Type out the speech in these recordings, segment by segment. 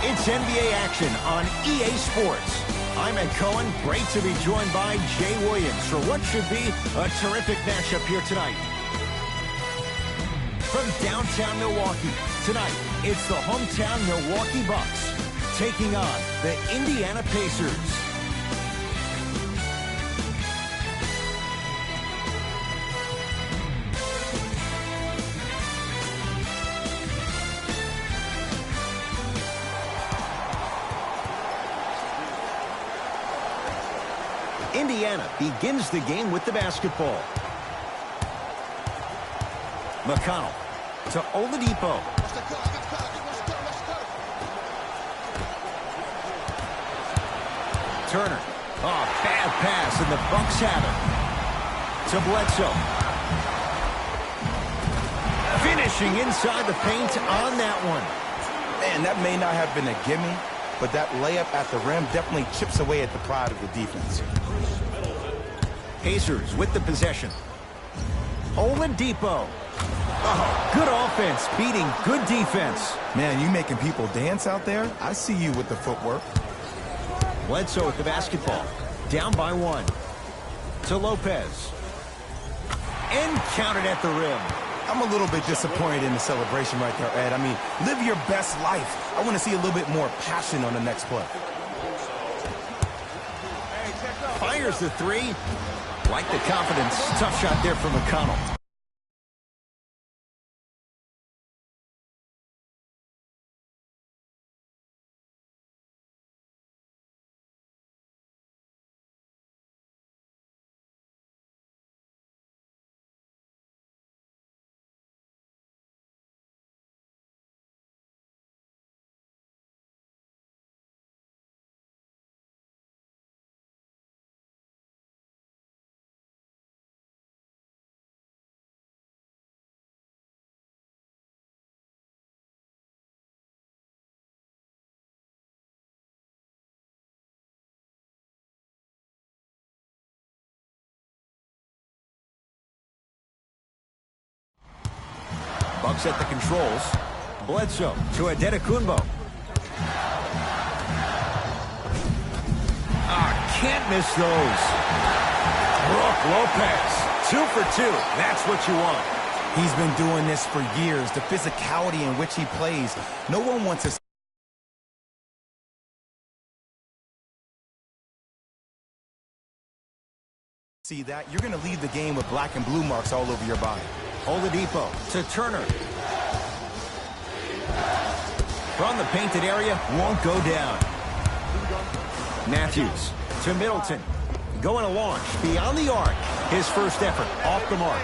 It's NBA action on EA Sports. I'm Ed Cohen. Great to be joined by Jay Williams for what should be a terrific matchup here tonight. From downtown Milwaukee, tonight it's the hometown Milwaukee Bucks taking on the Indiana Pacers. Indiana begins the game with the basketball. McConnell to Oladipo. Turner. Oh, bad pass, and the Bucks have it. To Bledsoe. Finishing inside the paint on that one. Man, that may not have been a gimme, but that layup at the rim definitely chips away at the pride of the defense. Pacers with the possession. Oladipo. Oh, good offense beating good defense. Man, you making people dance out there? I see you with the footwork. Bledsoe with the basketball. Down by one. To Lopez. And counted at the rim. I'm a little bit disappointed in the celebration right there, Ed. I mean, live your best life. I want to see a little bit more passion on the next play. Fires the three. Like the confidence. Tough shot there from McConnell. Bucks at the controls. Bledsoe to Adetokunbo. Can't miss those. Brook Lopez. 2 for 2. That's what you want. He's been doing this for years. The physicality in which he plays. No one wants to see that. You're going to leave the game with black and blue marks all over your body. Oladipo to Turner. From the painted area, won't go down. Matthews to Middleton. Going to launch beyond the arc. His first effort off the mark.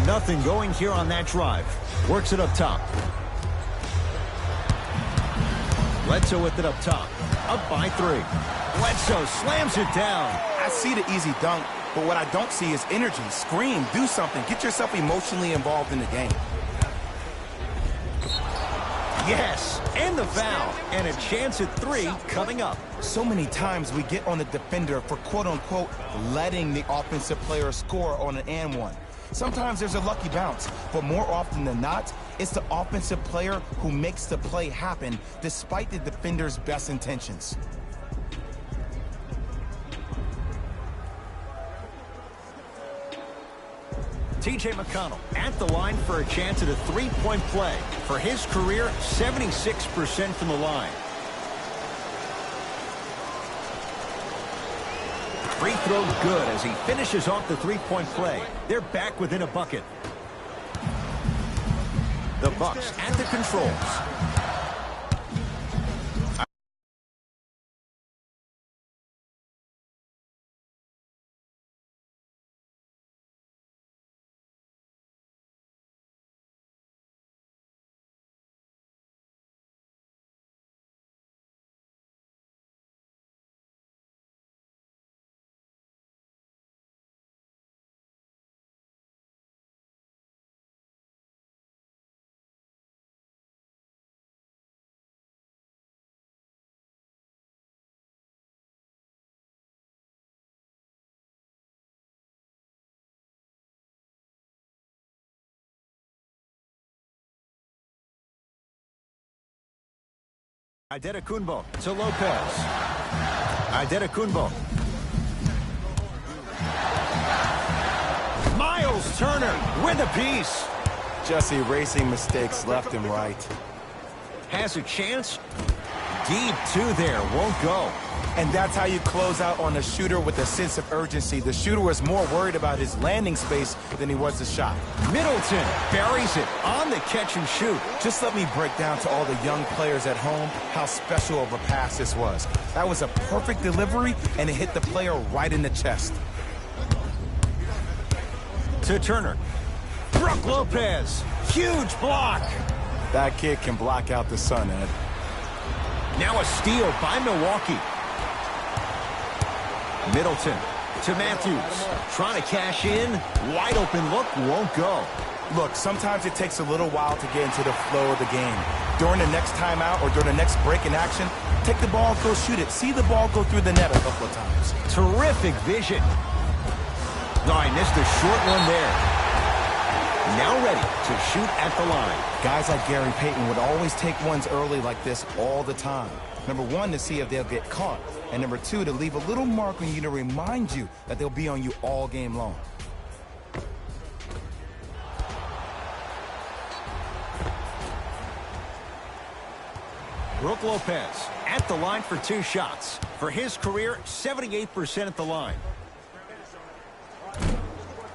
Nothing going here on that drive. Works it up top. Bledsoe with it up top. Up by 3. Bledsoe slams it down. I see the easy dunk, but what I don't see is energy. Scream, do something. Get yourself emotionally involved in the game. Yes, and the foul. And a chance at 3 coming up. So many times we get on the defender for quote-unquote letting the offensive player score on an and one. Sometimes there's a lucky bounce, but more often than not, it's the offensive player who makes the play happen despite the defender's best intentions. T.J. McConnell at the line for a chance at a three-point play. For his career, 76% from the line. Free throw good as he finishes off the three-point play. They're back within a bucket. The Bucks at the controls. Adetokunbo to Lopez. Adetokunbo. Miles Turner with a piece. Just erasing mistakes left and right. Has a chance. Deep two there, won't go. And that's how you close out on a shooter with a sense of urgency. The shooter was more worried about his landing space than he was the shot. Middleton buries it on the catch and shoot. Just let me break down to all the young players at home how special of a pass this was. That was a perfect delivery, and it hit the player right in the chest. To Turner. Brook Lopez. Huge block. That kid can block out the sun, Ed. Now a steal by Milwaukee. Middleton to Matthews. Trying to cash in. Wide open look, won't go. Look, sometimes it takes a little while to get into the flow of the game. During the next timeout or during the next break in action, take the ball, go shoot it. See the ball go through the net a couple of times. Terrific vision. No, I missed a short one there. Now ready to shoot at the line. Guys like Gary Payton would always take ones early like this all the time. Number one, to see if they'll get caught. And number two, to leave a little mark on you to remind you that they'll be on you all game long. Brook Lopez at the line for 2 shots. For his career, 78% at the line.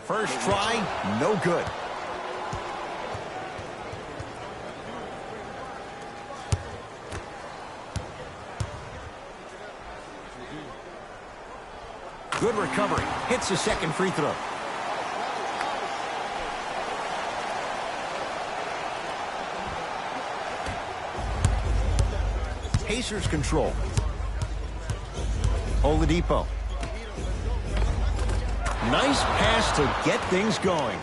First try, no good. Good recovery. Hits the second free throw. Pacers control. Oladipo. Nice pass to get things going.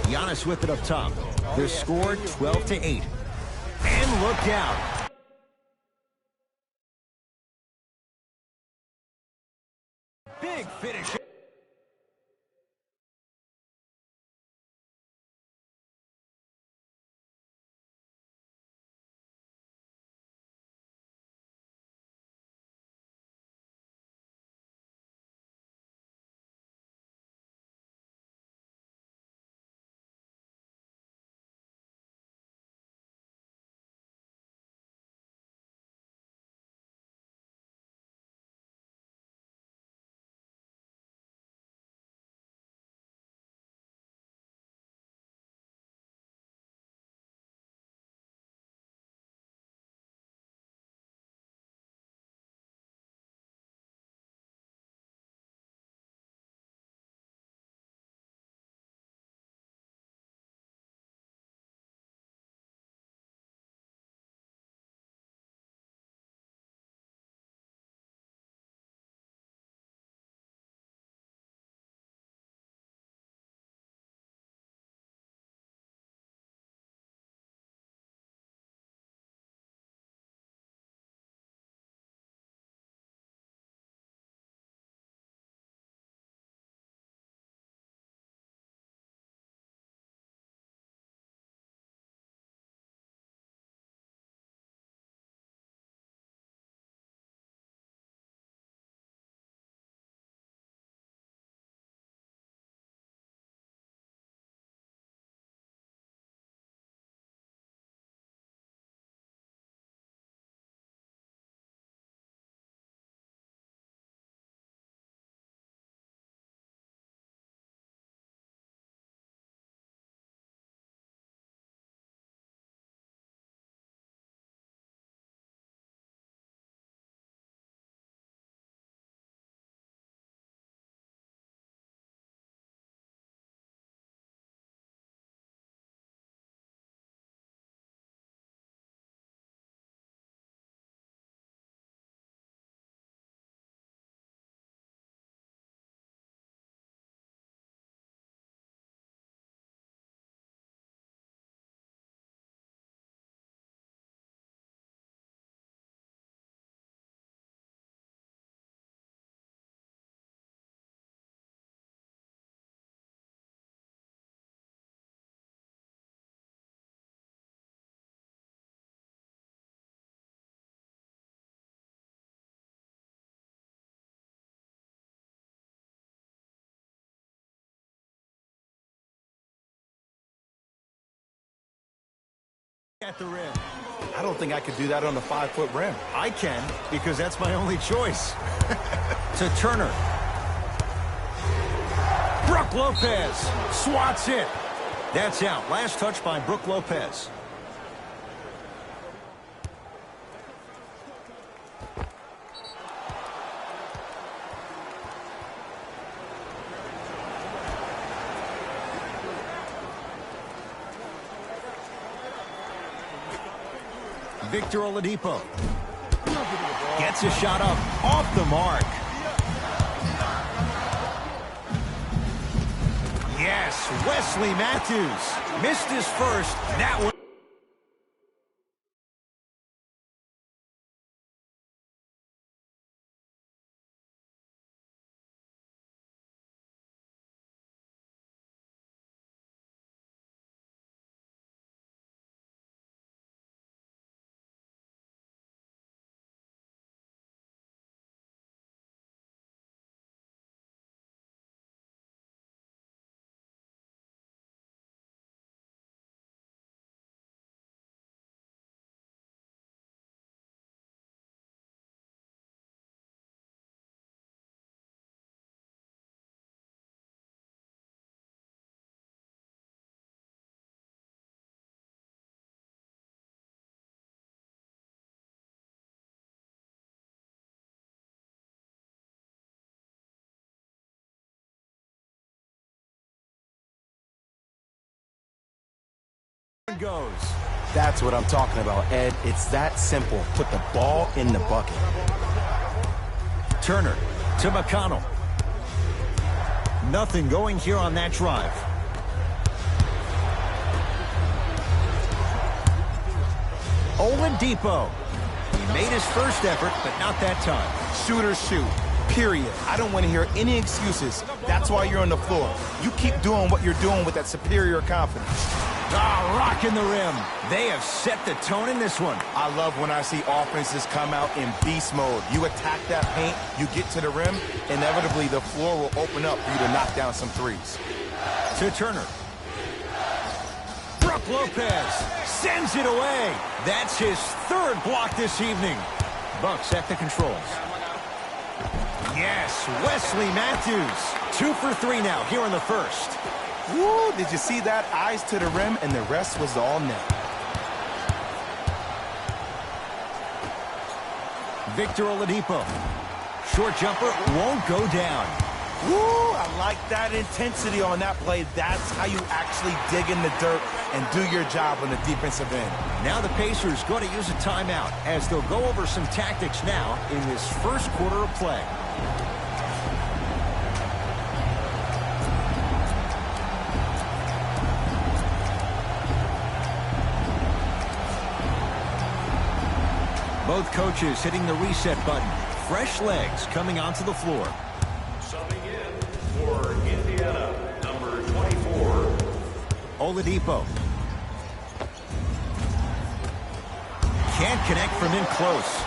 Giannis with it up top. The score 12-8. And look out. Big finish. at the rim. I don't think I could do that on the 5-foot rim. I can, because that's my only choice. To Turner. Brook Lopez swats it. That's out. Last touch by Brook Lopez. Victor Oladipo gets a shot up off the mark. Yes, Wesley Matthews missed his first. That one. Goes. That's what I'm talking about, Ed. It's that simple. Put the ball in the bucket. Turner to McConnell. Nothing going here on that drive. Oladipo. He made his first effort, but not that time. Shooters shoot. Period. I don't want to hear any excuses. That's why you're on the floor. You keep doing what you're doing with that superior confidence. Rocking the rim. They have set the tone in this one. I love when I see offenses come out in beast mode. You attack that paint, you get to the rim, inevitably the floor will open up for you to knock down some threes. To Turner. Brook Lopez sends it away. That's his third block this evening. Bucks at the controls. Yes, Wesley Matthews. 2 for 3 now here in the first. Woo, did you see that? Eyes to the rim, and the rest was all net. Victor Oladipo. Short jumper won't go down. Woo, I like that intensity on that play. That's how you actually dig in the dirt and do your job on the defensive end. Now the Pacers going to use a timeout as they'll go over some tactics now in this first quarter of play. Both coaches hitting the reset button. Fresh legs coming onto the floor. Subbing in for Indiana, number 24. Oladipo. Can't connect from in close.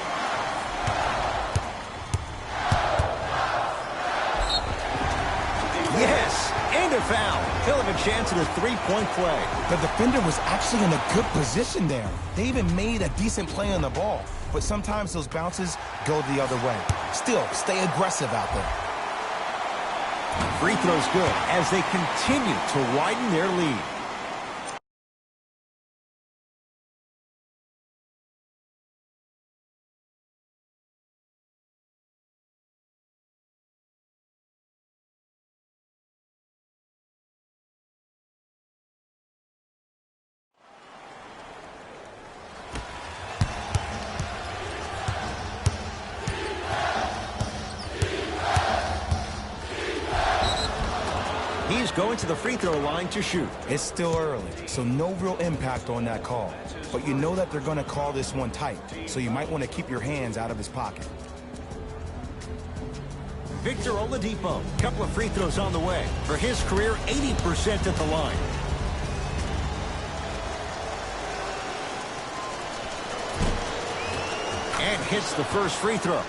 Yes, and a foul. He'll have a chance at a three-point play. The defender was actually in a good position there. They even made a decent play on the ball. But sometimes those bounces go the other way. Still, stay aggressive out there. Free throw's good as they continue to widen their lead. He's going to the free throw line to shoot. It's still early, so no real impact on that call. But you know that they're going to call this one tight, so you might want to keep your hands out of his pocket. Victor Oladipo, couple of free throws on the way. For his career, 80% at the line. And hits the first free throw.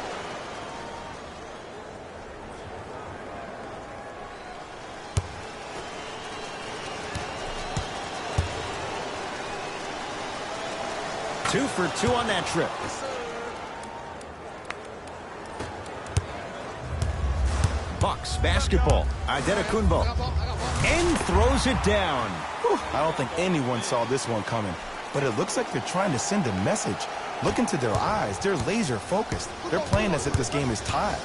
2 for 2 on that trip. Bucks basketball. Antetokounmpo. And throws it down. Whew, I don't think anyone saw this one coming. But it looks like they're trying to send a message. Look into their eyes. They're laser focused. They're playing as if this game is tied.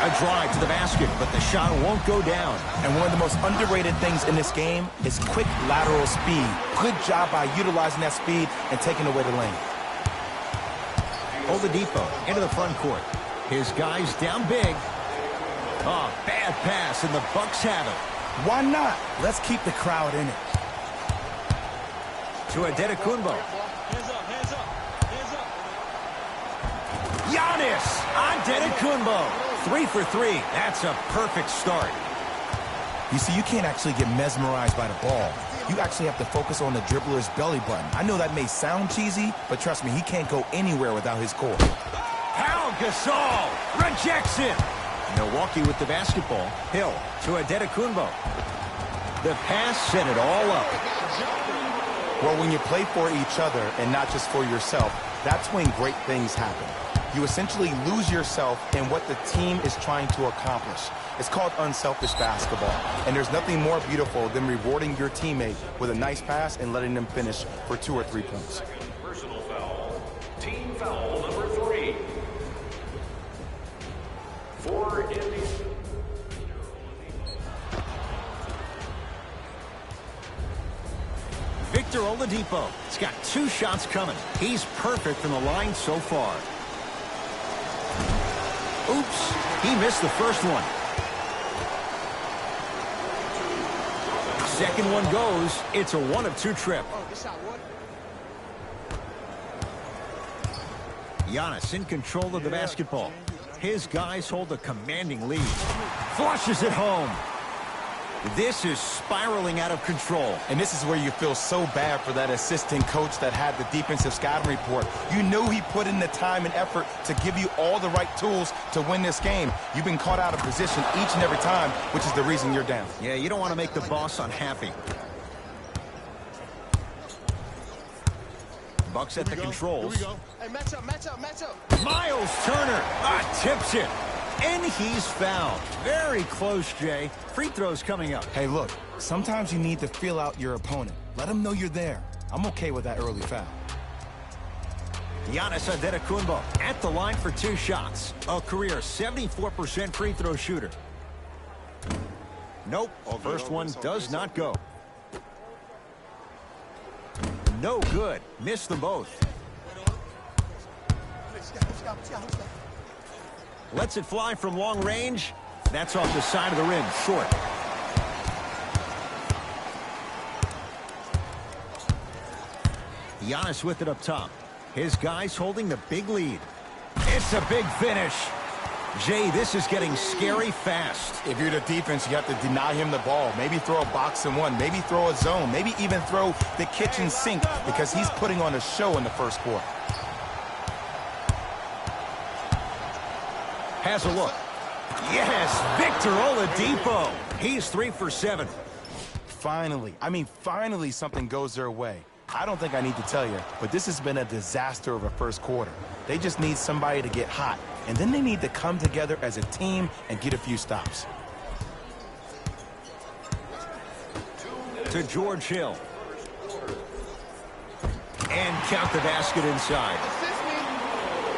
A drive to the basket, but the shot won't go down. And one of the most underrated things in this game is quick lateral speed. Good job by utilizing that speed and taking away the lane. Oladipo into the front court. His guys down big. Oh, bad pass, and the Bucks have it. Why not? Let's keep the crowd in it. To Antetokounmpo. Giannis Antetokounmpo. 3 for 3. That's a perfect start. You see, you can't actually get mesmerized by the ball. You actually have to focus on the dribbler's belly button. I know that may sound cheesy, but trust me, he can't go anywhere without his core. Pau Gasol rejects it. Milwaukee with the basketball. Hill to Antetokounmpo. The pass set it all up. Well, when you play for each other and not just for yourself, that's when great things happen. You essentially lose yourself in what the team is trying to accomplish. It's called unselfish basketball. And there's nothing more beautiful than rewarding your teammate with a nice pass and letting them finish for 2 or 3 points. Personal foul. Team foul number 3. For Indy. Victor Oladipo. He's got 2 shots coming. He's perfect from the line so far. Oops, he missed the first one. Second one goes. It's a 1 of 2 trip. Giannis in control of the basketball. His guys hold a commanding lead. Flushes it home. This is spiraling out of control. And this is where you feel so bad for that assistant coach that had the defensive scouting report. You knew he put in the time and effort to give you all the right tools to win this game. You've been caught out of position each and every time, which is the reason you're down. Yeah, you don't want to make the boss unhappy. Bucks at the controls. Here we go. Hey, match up, match up, match up. Miles Turner tips it. And he's fouled. Very close, Jay. Free throws coming up. Hey, look, sometimes you need to feel out your opponent. Let them know you're there. I'm okay with that early foul. Giannis Antetokounmpo at the line for 2 shots. A career 74% free throw shooter. Nope, first one does not go. No good. Missed them both. Lets it fly from long range. That's off the side of the rim, short. Giannis with it up top. His guys holding the big lead. It's a big finish. Jay, this is getting scary fast. If you're the defense, you have to deny him the ball. Maybe throw a box and one. Maybe throw a zone. Maybe even throw the kitchen sink because he's putting on a show in the first quarter. Has a look. Yes, Victor Oladipo. He's 3 for 7. Finally, finally something goes their way. I don't think I need to tell you, but this has been a disaster of a first quarter. They just need somebody to get hot, and then they need to come together as a team and get a few stops. To George Hill. And count the basket inside.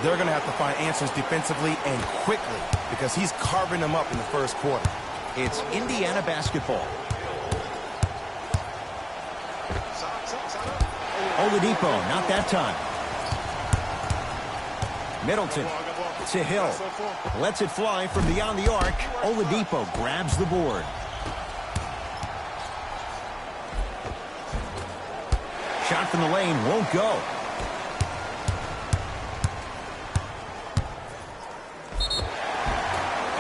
They're going to have to find answers defensively and quickly because he's carving them up in the first quarter. It's Indiana basketball. Oladipo, not that time. Middleton to Hill. Lets it fly from beyond the arc. Oladipo grabs the board. Shot from the lane won't go.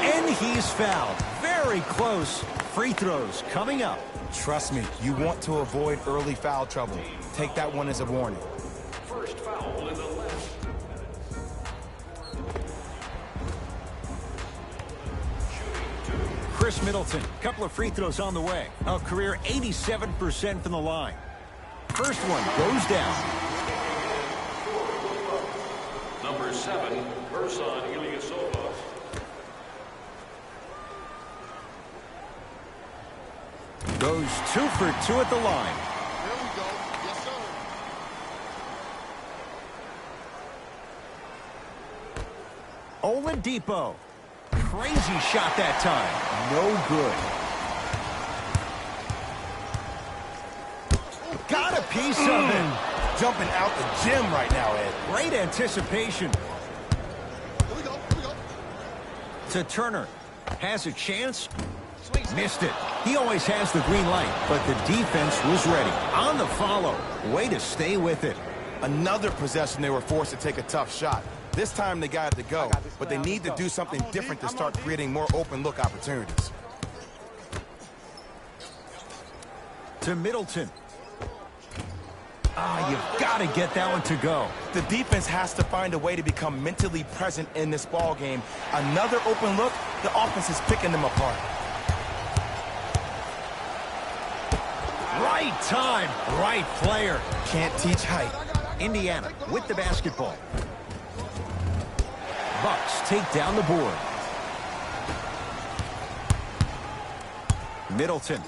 And he's fouled. Very close. Free throws coming up. Trust me, you want to avoid early foul trouble. Take that one as a warning. First foul in the last. Chris Middleton, couple of free throws on the way. A career 87% from the line. First one goes down. Number 7, Ersan Ilyasova. Goes 2 for 2 at the line. There we go. Yes, sir. Oladipo. Crazy shot that time. No good. Got a piece of it. Jumping out the gym right now, Ed. Great anticipation. Here we go. Here we go. To Turner. Has a chance. Swing, swing. Missed it. He always has the green light, but the defense was ready. On the follow. Way to stay with it. Another possession they were forced to take a tough shot. This time they got it to go, but they need to do something different to start creating more open look opportunities. To Middleton. You've got to get that one to go. The defense has to find a way to become mentally present in this ball game. Another open look, the offense is picking them apart. Right time, right player. Can't teach height. Indiana with the basketball. Bucks take down the board. Middleton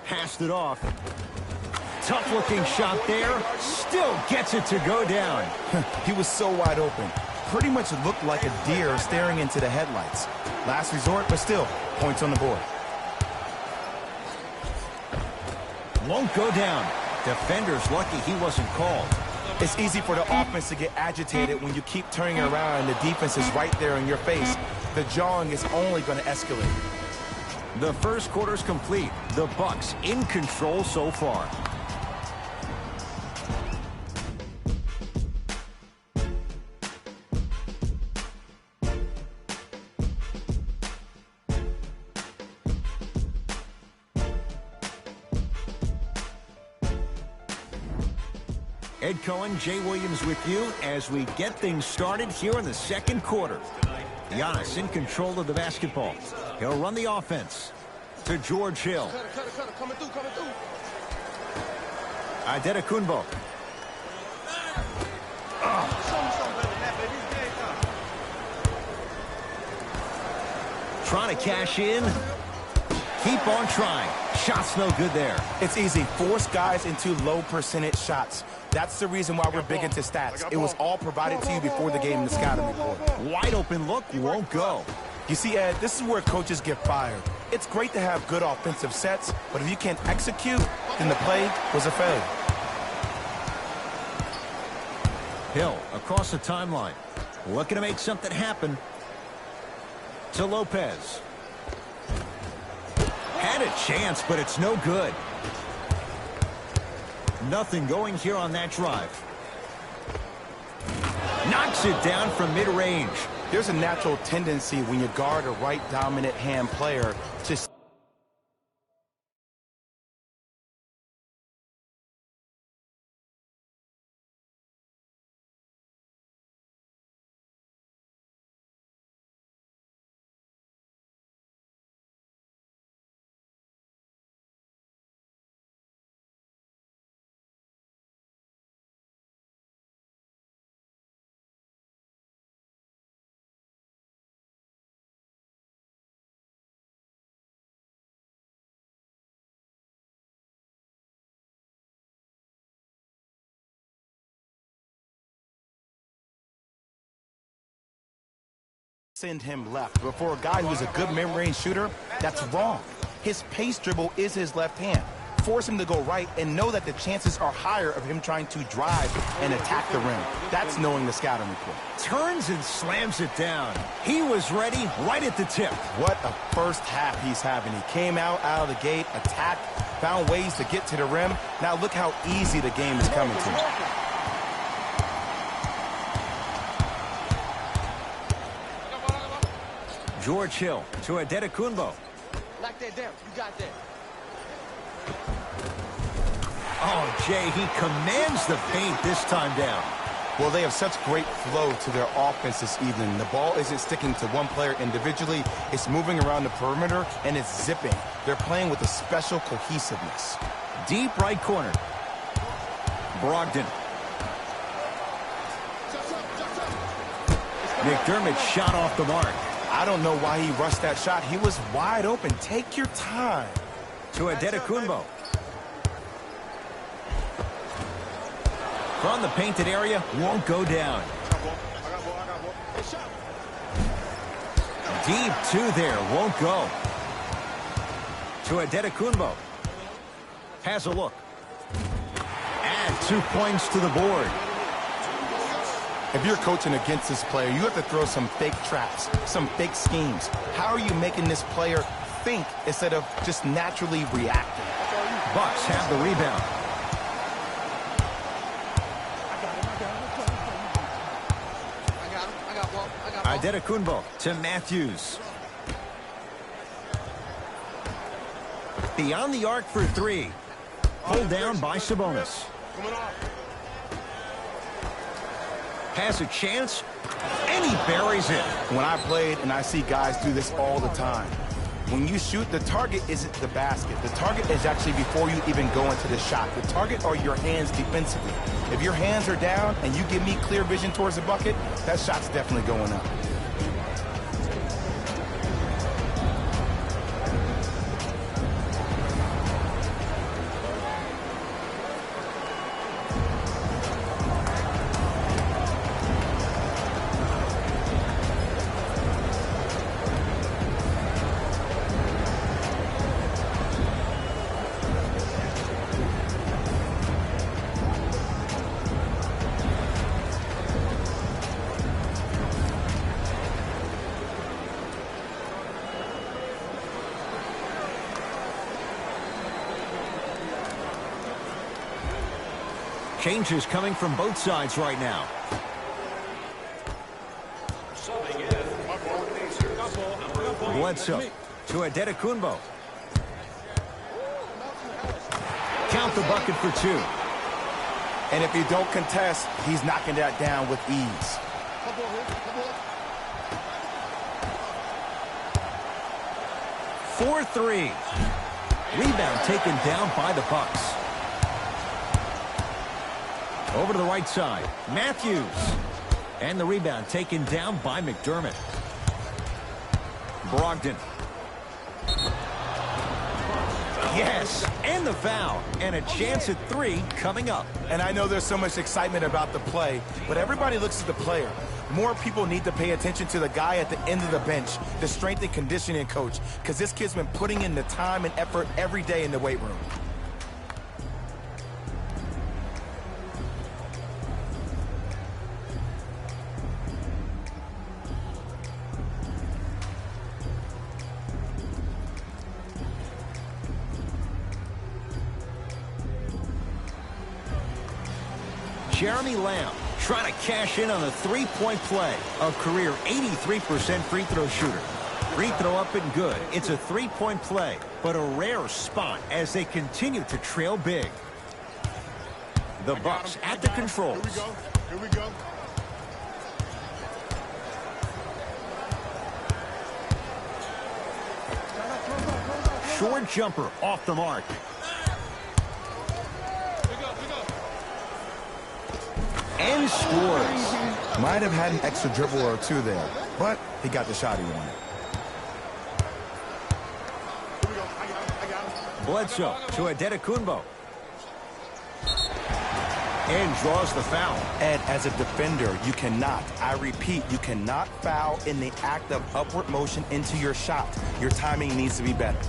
passed it off. Tough looking shot there. Still gets it to go down. He was so wide open. Pretty much looked like a deer staring into the headlights. Last resort, but still, points on the board. Won't go down. Defender's lucky he wasn't called. It's easy for the offense to get agitated when you keep turning around and the defense is right there in your face. The jawing is only going to escalate. The first quarter's complete. The Bucks in control so far. Ed Cohen, Jay Williams with you as we get things started here in the second quarter. Giannis in control of the basketball. He'll run the offense to George Hill. Cutter. Coming through, coming through. Adetokunbo. Show me something better than that, baby. It's game time. Trying to cash in. Keep on trying. Shot's no good there. It's easy. Force guys into low percentage shots. That's the reason why we're big into stats. It was all provided to you before the game in the scouting report. Wide open look won't go. You see, Ed, this is where coaches get fired. It's great to have good offensive sets, but if you can't execute, then the play was a failure. Hill across the timeline. Looking to make something happen. To Lopez. Had a chance, but it's no good. Nothing going here on that drive. Knocks it down from mid-range. There's a natural tendency when you guard a right dominant hand player to send him left. But for a guy who's a good mid-range shooter, that's wrong. His pace dribble is his left hand. Force him to go right and know that the chances are higher of him trying to drive and attack the rim. That's knowing the scouting report. Turns and slams it down. He was ready right at the tip. What a first half he's having. He came out of the gate, attacked, found ways to get to the rim. Now look how easy the game is coming to him. George Hill to Adetokunbo. Knock that down. You got that. Oh, Jay, he commands the paint this time down. Well, they have such great flow to their offense this evening. The ball isn't sticking to one player individually. It's moving around the perimeter, and it's zipping. They're playing with a special cohesiveness. Deep right corner. Brogdon. McDermott shot off the mark. I don't know why he rushed that shot. He was wide open. Take your time. To Adetokunbo. From the painted area, won't go down. Deep two there, won't go. To Adetokunbo. Has a look. Add 2 points to the board. If you're coaching against this player, you have to throw some fake traps, some fake schemes. How are you making this player think instead of just naturally reacting? Bucks have the rebound. Adetokunbo to Matthews. Beyond the arc for three. Pulled down by Sabonis. Has a chance, and he buries it. When I played, and I see guys do this all the time, when you shoot, the target isn't the basket. The target is actually before you even go into the shot. The target are your hands defensively. If your hands are down and you give me clear vision towards the bucket, that shot's definitely going up. Changes coming from both sides right now. Bledsoe to Adetokunbo. Count the bucket for two. And if you don't contest, he's knocking that down with ease. 4-3. Rebound taken down by the Bucks. Over to the right side, Matthews. And the rebound taken down by McDermott. Brogdon. Yes, and the foul. And a chance at three coming up. And I know there's so much excitement about the play, but everybody looks at the player. More people need to pay attention to the guy at the end of the bench, the strength and conditioning coach, because this kid's been putting in the time and effort every day in the weight room. Jeremy Lamb trying to cash in on a three-point play. A career 83% free throw shooter. Free throw up and good. It's a three-point play, but a rare spot as they continue to trail big. The Bucks at the controls. Here we go. Short jumper off the mark. And scores. Might have had an extra dribble or two there, but he got the shot he wanted. Bledsoe to Adetokunbo. And draws the foul. Ed, as a defender, you cannot, I repeat, you cannot foul in the act of upward motion into your shot. Your timing needs to be better.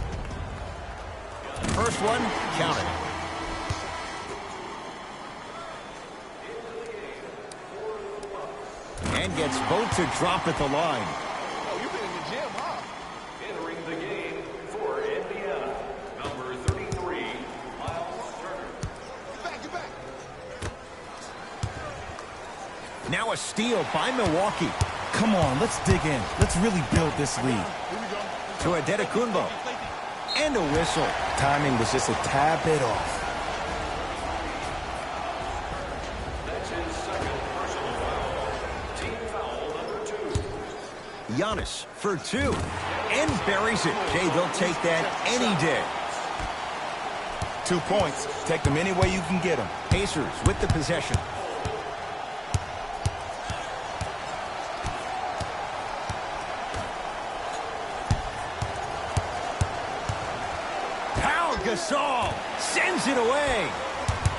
First one, counted. And gets both to drop at the line. Oh, you've been in the gym, huh? Entering the game for Indiana, number 33, Miles Turner. Get back. Now a steal by Milwaukee. Come on, let's dig in. Let's really build this lead. To Adetokunbo. And a whistle. Timing was just a tad bit off. That's his second personal Giannis for two. And buries it. Jay, they'll take that any day. 2 points. Take them any way you can get them. Pacers with the possession. Pau Gasol sends it away.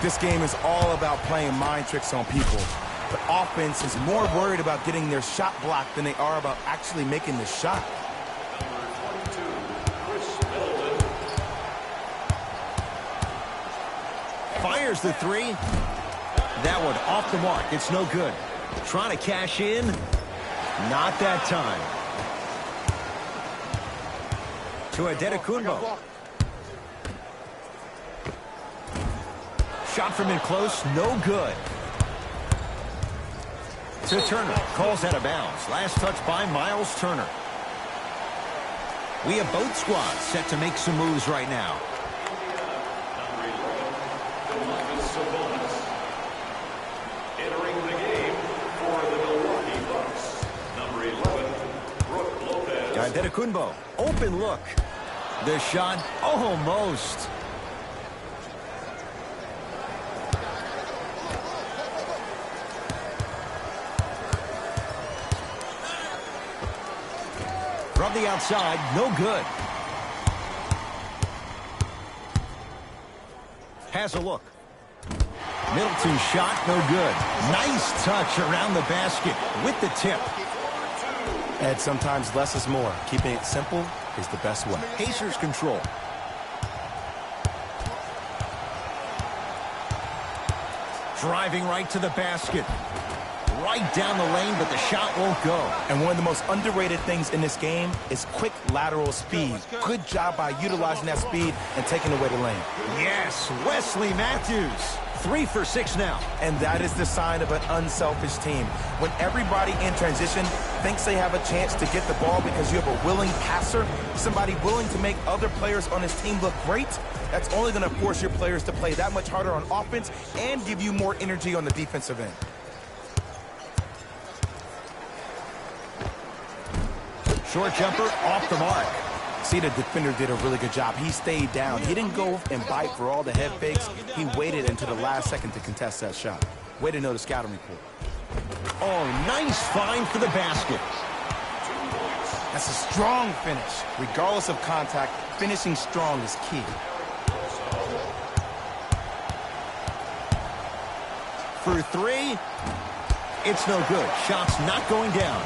This game is all about playing mind tricks on people. The offense is more worried about getting their shot blocked than they are about actually making the shot. Fires the three. That one off the mark. It's no good. Trying to cash in. Not that time. To Antetokounmpo. Shot from in close. No good. To Turner. Calls out of bounds. Last touch by Miles Turner. We have both squads set to make some moves right now. Entering the game for the Milwaukee Bucks, number 11, Brook Lopez. Antetokounmpo, open look. The shot, almost. From the outside, no good. Has a look. Middleton shot, no good. Nice touch around the basket with the tip. And sometimes less is more. Keeping it simple is the best way. Pacers control. Driving right to the basket. Right down the lane, but the shot won't go. And one of the most underrated things in this game is quick lateral speed. Good job by utilizing that speed and taking away the lane. Yes, Wesley Matthews. 3 for 6 now. And that is the sign of an unselfish team. When everybody in transition thinks they have a chance to get the ball because you have a willing passer, somebody willing to make other players on his team look great, that's only going to force your players to play that much harder on offense and give you more energy on the defensive end. Short jumper off the mark. See, the defender did a really good job. He stayed down. He didn't go and bite for all the head fakes. He waited until the last second to contest that shot. Way to know the scouting report. Oh, nice find for the basket. That's a strong finish. Regardless of contact, finishing strong is key. For 3, it's no good. Shot's not going down.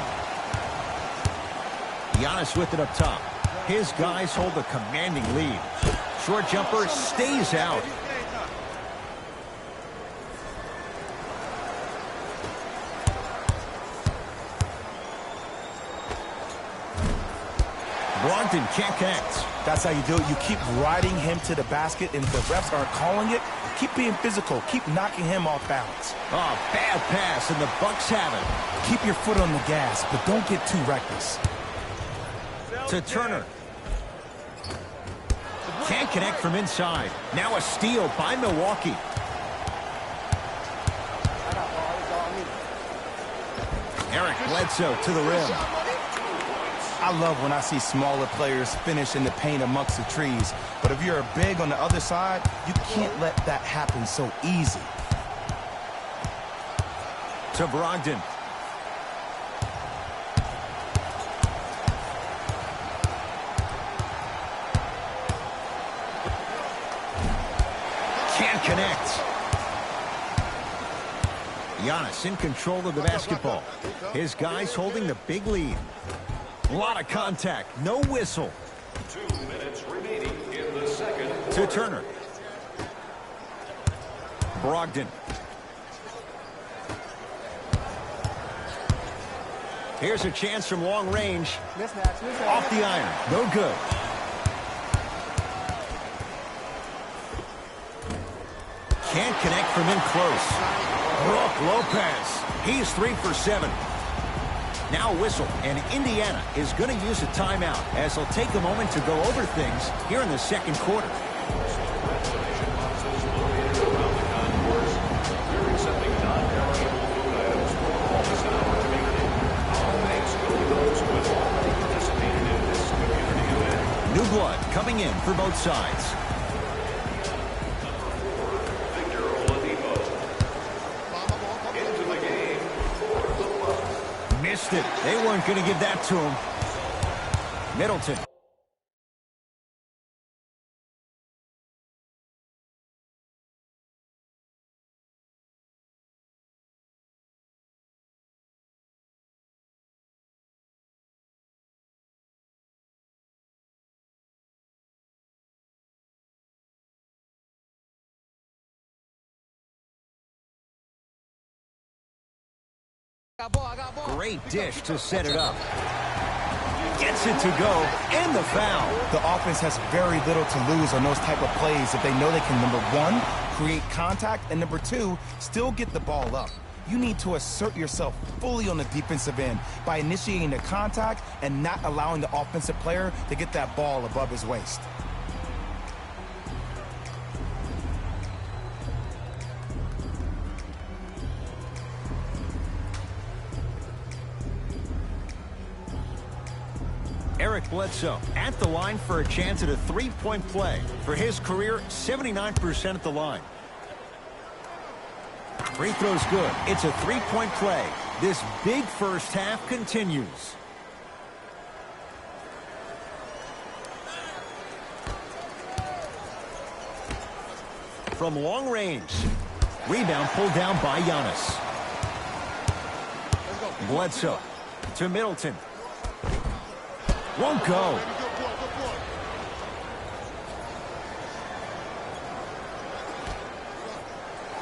Giannis with it up top. His guys hold a commanding lead. Short jumper stays out. Brogdon can't connect. That's how you do it. You keep riding him to the basket, and if the refs aren't calling it, keep being physical. Keep knocking him off balance. Oh, bad pass, and the Bucks have it. Keep your foot on the gas, but don't get too reckless. To Turner. Can't connect from inside. Now a steal by Milwaukee. Eric Bledsoe to the rim. I love when I see smaller players finish in the paint amongst the trees. But if you're a big on the other side, you can't let that happen so easy. To Brogdon. Can't connect. Giannis in control of the basketball. His guys holding the big lead. A lot of contact. No whistle. 2 minutes remaining in the second. To Turner. Brogdon. Here's a chance from long range. Off the iron. No good. Can't connect from in close. Brook Lopez. He's 3 for 7. Now a whistle, and Indiana is going to use a timeout as they'll take a moment to go over things here in the second quarter. We're accepting non-perishable food items for all this hour community. Our thanks go to those with blood coming in for both sides. Victor Oladipo. Into the game for the Bucks. Missed it. They weren't going to give that to him. Middleton. Great dish to set it up. Gets it to go, and the foul. The offense has very little to lose on those type of plays if they know they can, number one, create contact, and number two, still get the ball up. You need to assert yourself fully on the defensive end by initiating the contact and not allowing the offensive player to get that ball above his waist. Eric Bledsoe at the line for a chance at a three-point play. For his career, 79% at the line. Free throw's good. It's a three-point play. This big first half continues. From long range. Rebound pulled down by Giannis. Bledsoe to Middleton. Won't go.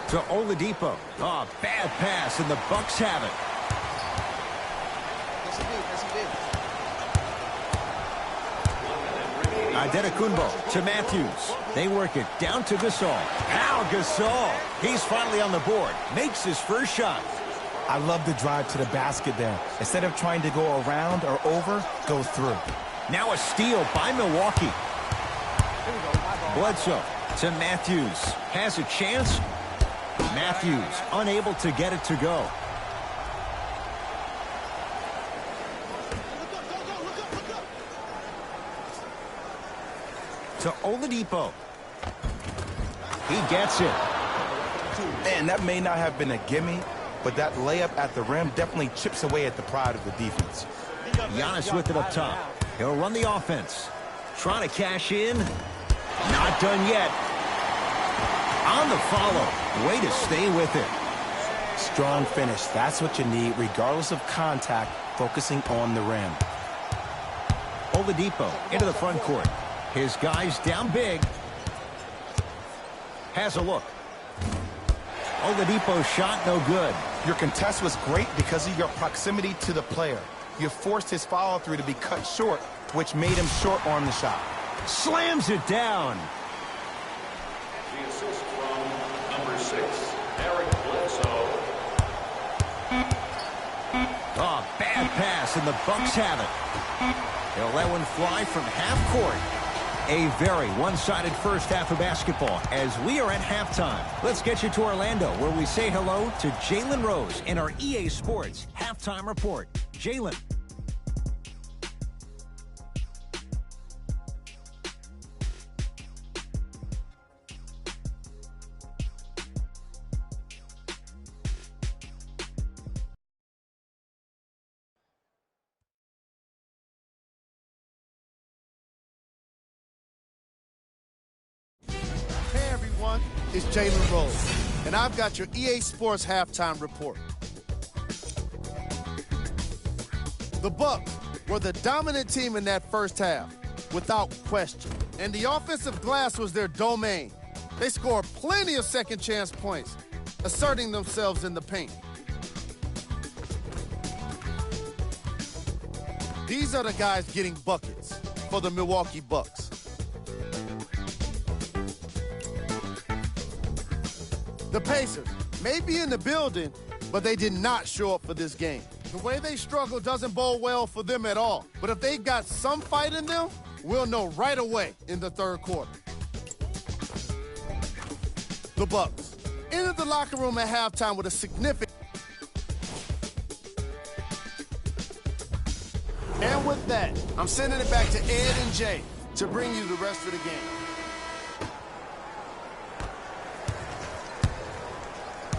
To Oladipo. Oh, bad pass, and the Bucks have it. Adetokunbo to Matthews. They work it down to Gasol. Pau Gasol. He's finally on the board. Makes his first shot. I love the drive to the basket there. Instead of trying to go around or over, go through. Now a steal by Milwaukee. Bledsoe to Matthews. Has a chance. Matthews unable to get it to go. To Oladipo. He gets it. Man, that may not have been a gimme, but that layup at the rim definitely chips away at the pride of the defense. Giannis with it up top. He'll run the offense. Trying to cash in. Not done yet. On the follow. Way to stay with it. Strong finish. That's what you need, regardless of contact, focusing on the rim. Oladipo into the front court. His guys down big. Has a look. Oladipo's shot no good. Your contest was great because of your proximity to the player. You forced his follow-through to be cut short, which made him short-arm the shot. Slams it down. The assist from number 6, Eric Bledsoe. Oh, bad pass, and the Bucks have it. They'll let one fly from half court. A very one-sided first half of basketball as we are at halftime. Let's get you to Orlando, where we say hello to Jalen Rose in our EA Sports Halftime Report. Jalen. Hey everyone, it's Jalen Rose, and I've got your EA Sports Halftime Report. The Bucks were the dominant team in that first half, without question. And the offensive glass was their domain. They scored plenty of second chance points, asserting themselves in the paint. These are the guys getting buckets for the Milwaukee Bucks. The Pacers may be in the building, but they did not show up for this game. The way they struggle doesn't bode well for them at all. But if they got some fight in them, we'll know right away in the third quarter. The Bucks entered the locker room at halftime with a significant... And with that, I'm sending it back to Ed and Jay to bring you the rest of the game.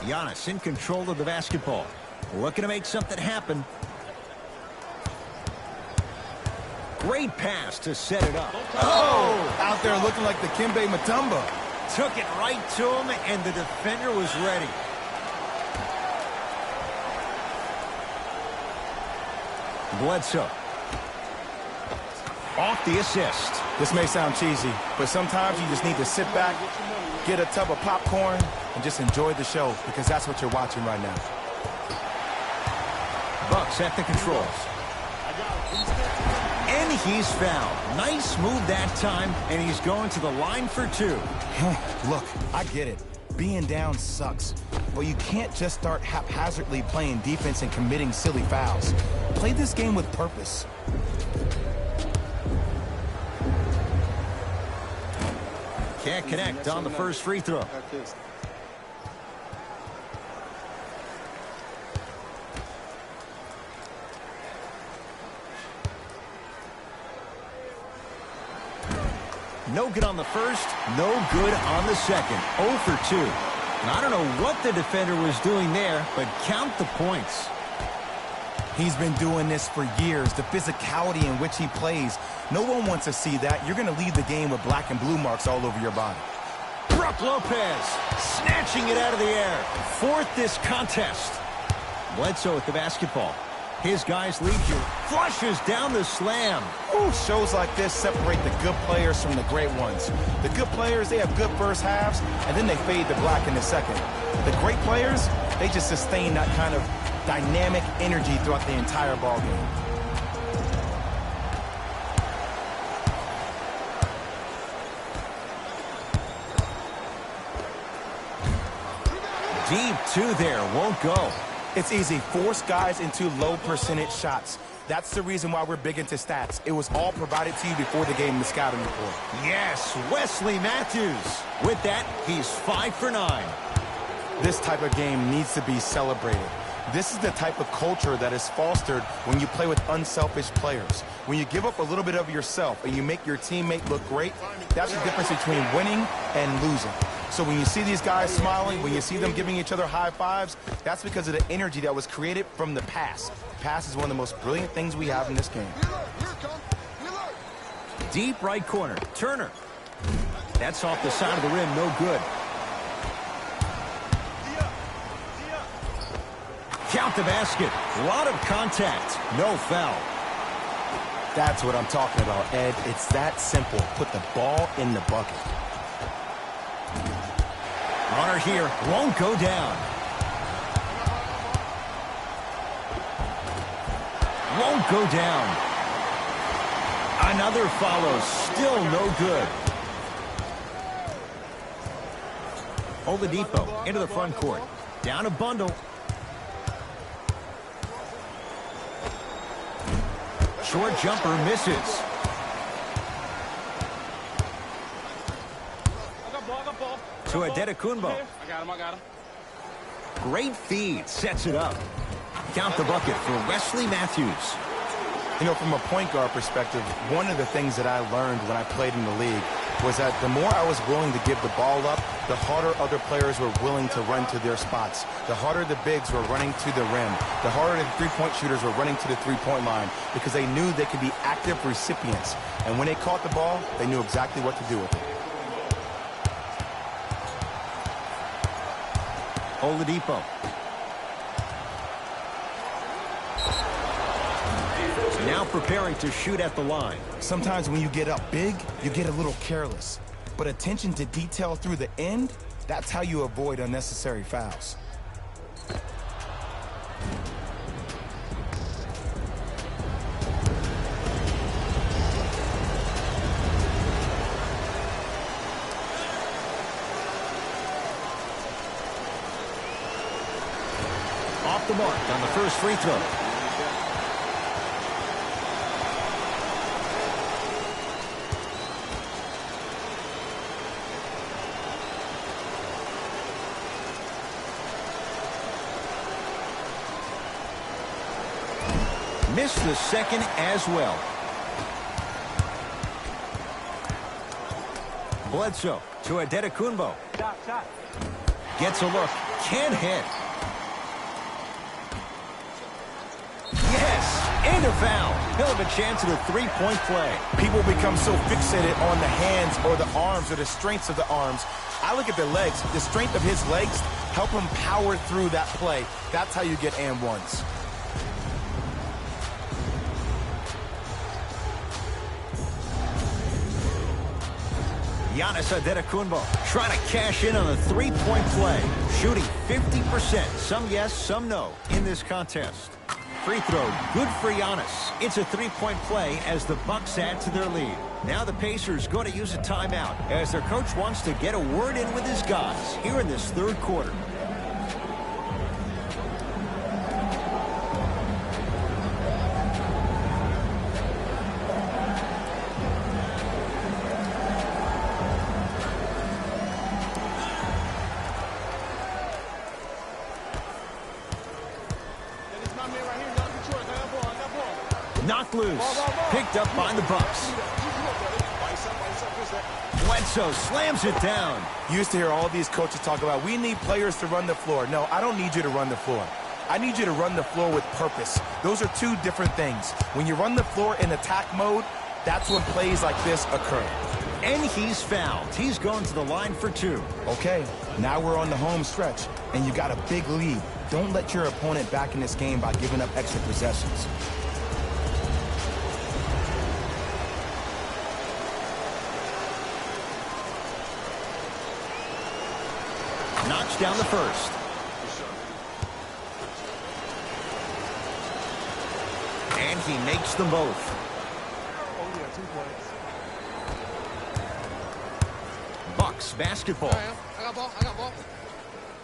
Giannis in control of the basketball. Looking to make something happen. Great pass to set it up. Oh! Out there looking like the Kimbe Mutombo. Took it right to him, and the defender was ready. Bledsoe. Off the assist. This may sound cheesy, but sometimes you just need to sit back, get a tub of popcorn, and just enjoy the show, because that's what you're watching right now. Bucks at the controls. And he's fouled. Nice move that time, and he's going to the line for two. Look, I get it. Being down sucks, but you can't just start haphazardly playing defense and committing silly fouls. Play this game with purpose. Can't connect on the first free throw. No good on the first, no good on the second. 0 for 2. And I don't know what the defender was doing there, but count the points. He's been doing this for years. The physicality in which he plays, no one wants to see that. You're going to leave the game with black and blue marks all over your body. Brook Lopez snatching it out of the air. Fourth this contest. Bledsoe with the basketball. His guys lead you. Flushes down the slam. Ooh, shows like this separate the good players from the great ones. The good players, they have good first halves, and then they fade to black in the second. The great players, they just sustain that kind of dynamic energy throughout the entire ball game. Deep two there, won't go. It's easy. Force guys into low percentage shots. That's the reason why we're big into stats. It was all provided to you before the game in the scouting report. Yes, Wesley Matthews. With that, he's 5 for 9. This type of game needs to be celebrated. This is the type of culture that is fostered when you play with unselfish players. When you give up a little bit of yourself and you make your teammate look great, that's the difference between winning and losing. So when you see these guys smiling, when you see them giving each other high fives, that's because of the energy that was created from the pass. Pass is one of the most brilliant things we have in this game. Deep right corner, Turner. That's off the side of the rim, no good. Count the basket. A lot of contact. No foul. That's what I'm talking about, Ed. It's that simple. Put the ball in the bucket. Runner here won't go down. Won't go down. Another follows. Still no good. Oladipo into the front court. Down a bundle. Short jumper misses. To Adetokunbo. I got him. Great feed. Sets it up. Count the bucket for Wesley Matthews. You know, from a point guard perspective, one of the things that I learned when I played in the league was that the more I was willing to give the ball up, the harder other players were willing to run to their spots. The harder the bigs were running to the rim. The harder the three-point shooters were running to the three-point line because they knew they could be active recipients. And when they caught the ball, they knew exactly what to do with it. Oladipo. Now preparing to shoot at the line. Sometimes when you get up big, you get a little careless. But attention to detail through the end, that's how you avoid unnecessary fouls. Off the mark on the first free throw. Missed the second as well. Bledsoe to Adetokunbo. Gets a look. Can't hit. Yes! And a foul. He'll have a chance at a three-point play. People become so fixated on the hands or the arms or the strengths of the arms. I look at the legs. The strength of his legs help him power through that play. That's how you get and ones. Giannis Adetokunbo trying to cash in on a three-point play. Shooting 50%. Some yes, some no in this contest. Free throw, good for Giannis. It's a three-point play as the Bucks add to their lead. Now the Pacers going to use a timeout as their coach wants to get a word in with his guys here in this third quarter. Knocked loose. Picked up by the Bucks. Bledsoe slams it down. You used to hear all these coaches talk about, we need players to run the floor. No, I don't need you to run the floor. I need you to run the floor with purpose. Those are two different things. When you run the floor in attack mode, that's when plays like this occur. And he's fouled. He's going to the line for two. Okay, now we're on the home stretch, and you got a big lead. Don't let your opponent back in this game by giving up extra possessions. Knocks down the first. And he makes them both. Bucks basketball. I got ball.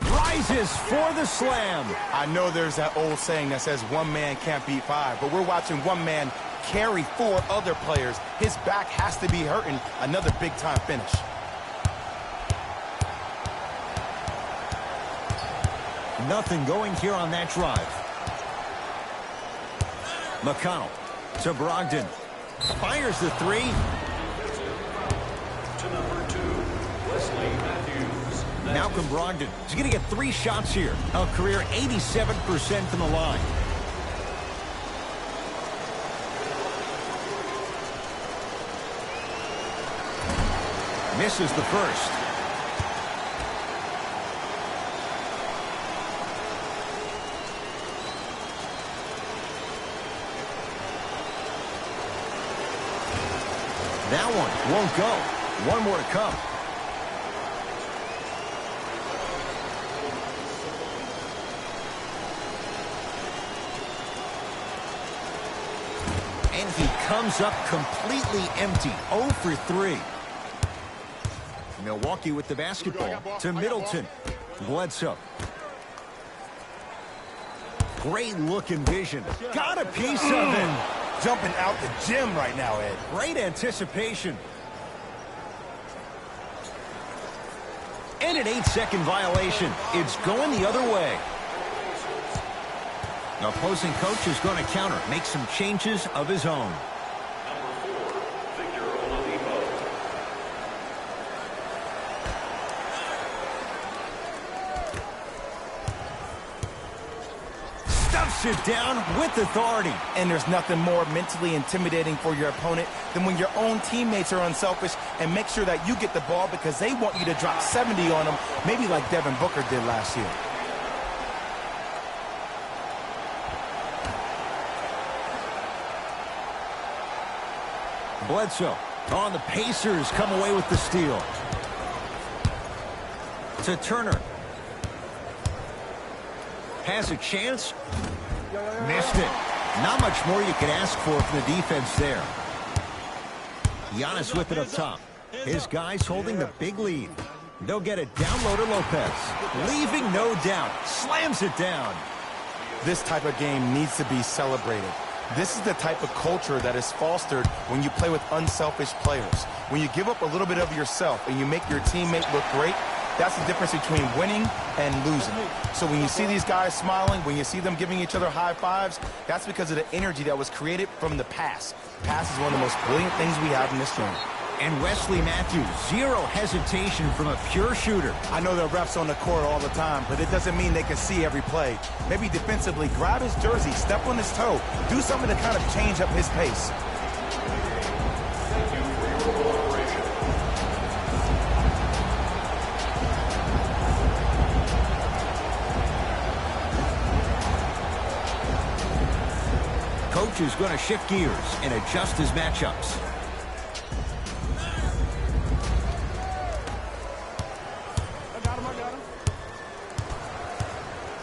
Rises for the slam. I know there's that old saying that says one man can't beat five, but we're watching one man carry four other players. His back has to be hurting. Another big-time finish. Nothing going here on that drive. McConnell to Brogdon. Fires the three. To number 2, Wesley Matthews. Malcolm Brogdon is going to get 3 shots here. A career 87% from the line. Misses the first. That one won't go. One more to come. And he comes up completely empty. 0 for 3. Milwaukee with the basketball to Middleton. Bledsoe. Great look and vision. Got a piece of it. Jumping out the gym right now, Ed. Great anticipation. And an 8-second violation. It's going the other way. The opposing coach is going to counter, make some changes of his own. Number 4, Victor Oladipo. Stuffs it down with authority. And there's nothing more mentally intimidating for your opponent than when your own teammates are unselfish and make sure that you get the ball because they want you to drop 70 on them, maybe like Devin Booker did last year. Bledsoe on the Pacers come away with the steal. To Turner. Has a chance. Missed it. Not much more you could ask for from the defense there. Giannis with it up top. His guys holding the big lead. They'll get it down low to Lopez. Leaving no doubt. Slams it down. This type of game needs to be celebrated. This is the type of culture that is fostered when you play with unselfish players. When you give up a little bit of yourself and you make your teammate look great, that's the difference between winning and losing. So when you see these guys smiling, when you see them giving each other high fives, that's because of the energy that was created from the pass. Pass is one of the most brilliant things we have in this game. And Wesley Matthews, zero hesitation from a pure shooter. I know there are refs on the court all the time, but it doesn't mean they can see every play. Maybe defensively, grab his jersey, step on his toe, do something to kind of change up his pace. Thank you for your cooperation. Coach is going to shift gears and adjust his matchups.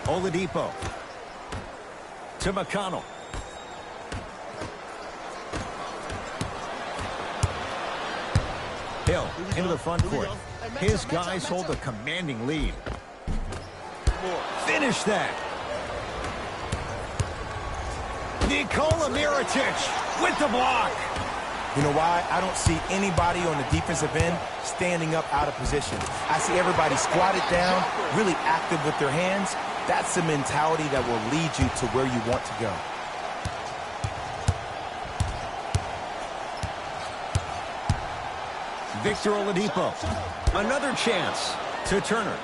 Oladipo to McConnell. Hill into the front court. His guys hold a commanding lead. Finish that. Nikola Mirotic with the block. You know why? I don't see anybody on the defensive end standing up out of position. I see everybody squatted down, really active with their hands. That's the mentality that will lead you to where you want to go. Victor Oladipo. Another chance to Turner.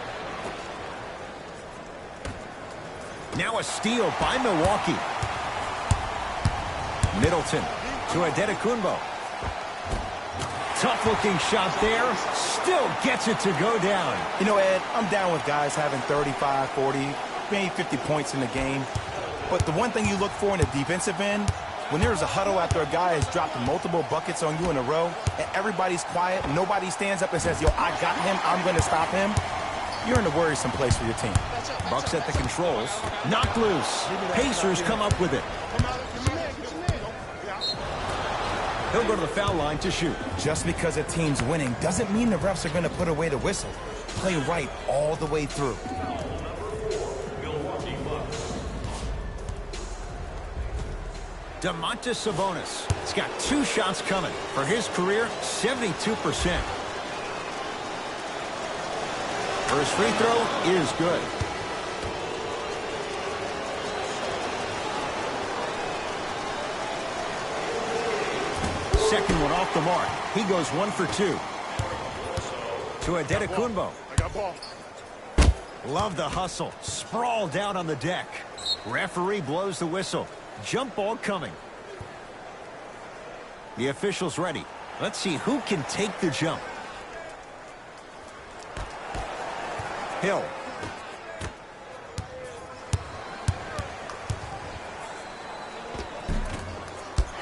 Now a steal by Milwaukee. Middleton to Adetokunbo. Tough-looking shot there. Still gets it to go down. You know, Ed, I'm down with guys having 35, 40, maybe 50 points in the game. But the one thing you look for in the defensive end, when there's a huddle after a guy has dropped multiple buckets on you in a row, and everybody's quiet, nobody stands up and says, yo, I got him, I'm going to stop him, you're in a worrisome place for your team. Bucks at the controls. Knocked loose. Pacers come up with it. He'll go to the foul line to shoot. Just because a team's winning doesn't mean the refs are going to put away the whistle. Play right all the way through. Milwaukee Bucks. Domantas Sabonis. He's got 2 shots coming. For his career, 72%. First free throw is good. Second one off the mark. He goes 1 for 2. To Adetokunbo. I got ball. Love the hustle. Sprawl down on the deck. Referee blows the whistle. Jump ball coming. The official's ready. Let's see who can take the jump. Hill.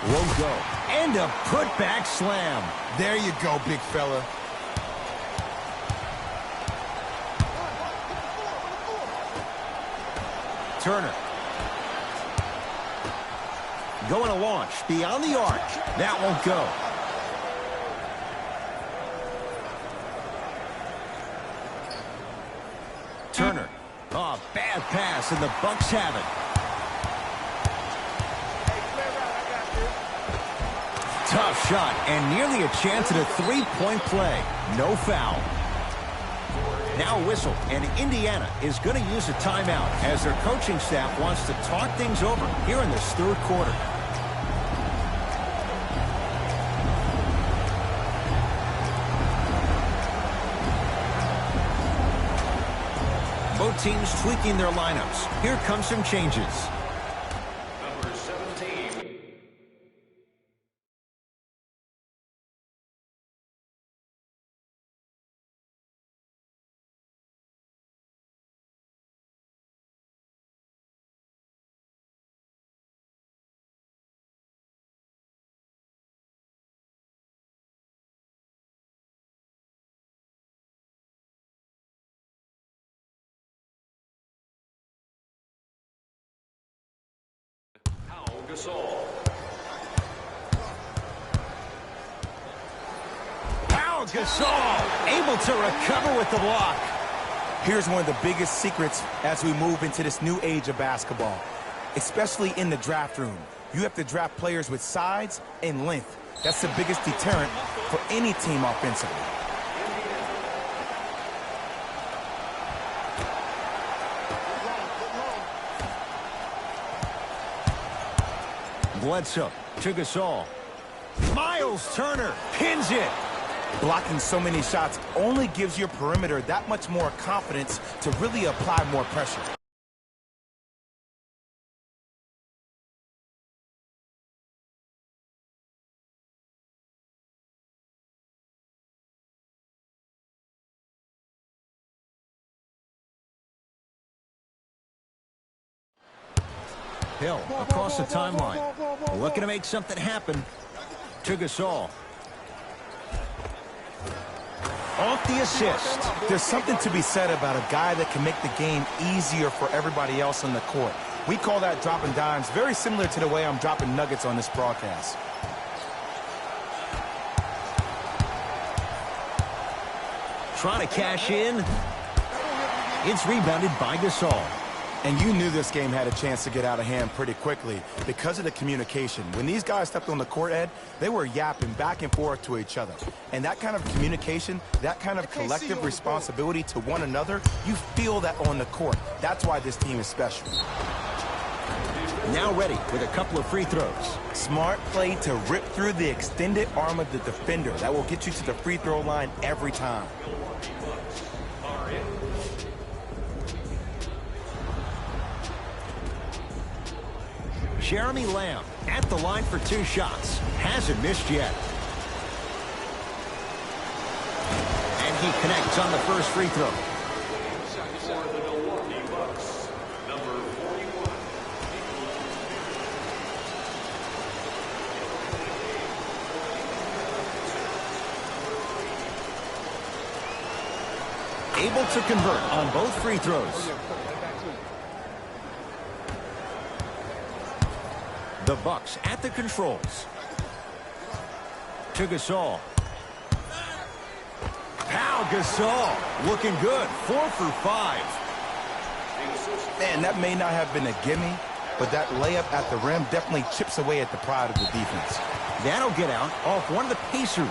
Won't go. And a putback slam. There you go, big fella. Turner. Going to launch beyond the arc. That won't go. Turner. Oh, bad pass, and the Bucks have it. Tough shot, and nearly a chance at a three-point play. No foul. Now a whistle, and Indiana is going to use a timeout as their coaching staff wants to talk things over here in this third quarter. Both teams tweaking their lineups. Here come some changes. Number 17. Gasol. Pau Gasol able to recover with the block. Here's one of the biggest secrets as we move into this new age of basketball, especially in the draft room. You have to draft players with size and length. That's the biggest deterrent for any team offensively. Bledsoe to Gasol. Miles Turner pins it. Blocking so many shots only gives your perimeter that much more confidence to really apply more pressure. Hill across the timeline. Looking to make something happen. To Gasol. Off the assist. There's something to be said about a guy that can make the game easier for everybody else on the court. We call that dropping dimes, very similar to the way I'm dropping nuggets on this broadcast. Trying to cash in. It's rebounded by Gasol. And you knew this game had a chance to get out of hand pretty quickly because of the communication. When these guys stepped on the court, Ed, they were yapping back and forth to each other. And that kind of communication, that kind of collective responsibility to one another, you feel that on the court. That's why this team is special. Now ready with a couple of free throws. Smart play to rip through the extended arm of the defender. That will get you to the free throw line every time. Jeremy Lamb at the line for 2 shots. Hasn't missed yet. And he connects on the first free throw. For the Milwaukee Bucks, number 41. Able to convert on both free throws. The Bucks at the controls. To Gasol. Pau Gasol looking good. 4 for 5. Man, that may not have been a gimme, but that layup at the rim definitely chips away at the pride of the defense. That'll get out off one of the Pacers.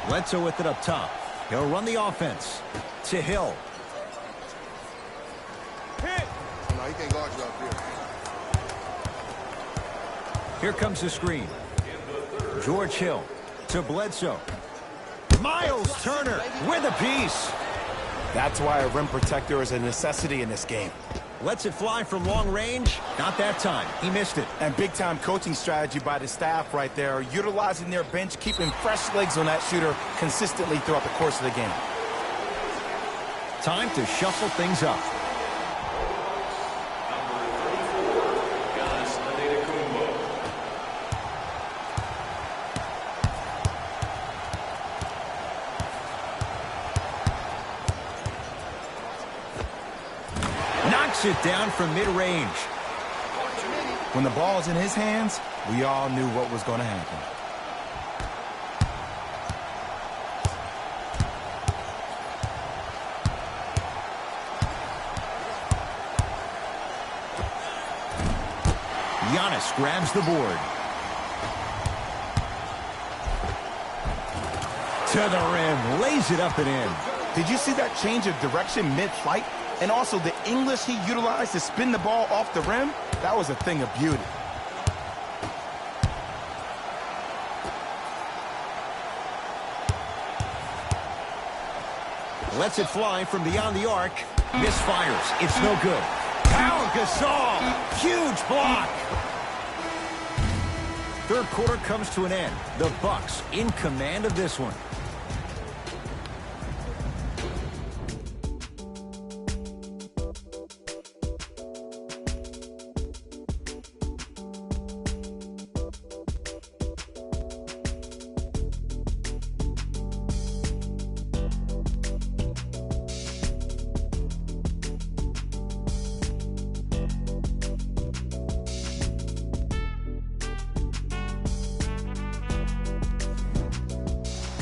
Bledsoe with it up top. He'll run the offense. To Hill. No, he can't guard you out there. Here comes the screen. George Hill to Bledsoe. Miles Turner with a piece. That's why a rim protector is a necessity in this game. Lets it fly from long range. Not that time. He missed it. And big-time coaching strategy by the staff right there, utilizing their bench, keeping fresh legs on that shooter consistently throughout the course of the game. Time to shuffle things up. Giannis Antetokounmpo. Knocks it down from mid-range. When the ball is in his hands, we all knew what was going to happen. Giannis grabs the board. To the rim, lays it up and in. Did you see that change of direction mid-flight? And also the English he utilized to spin the ball off the rim? That was a thing of beauty. Lets it fly from beyond the arc. Misfires. It's no good. Pau Gasol. Huge block. Third quarter comes to an end. The Bucks in command of this one.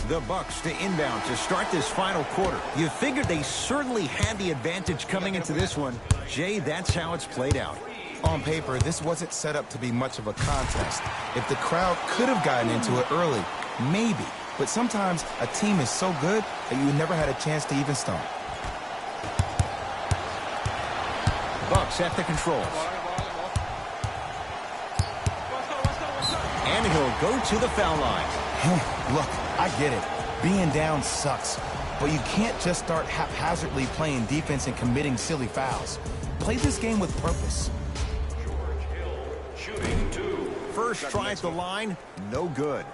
The Bucks to inbound to start this final quarter. You figured they certainly had the advantage coming into this one. Jay, that's how it's played out. On paper, this wasn't set up to be much of a contest. If the crowd could have gotten into it early, maybe. But sometimes a team is so good that you never had a chance to even start. Bucks at the controls. And he'll go to the foul line. Look, I get it. Being down sucks. But you can't just start haphazardly playing defense and committing silly fouls. Play this game with purpose. George Hill shooting 2. First try at the line, no good.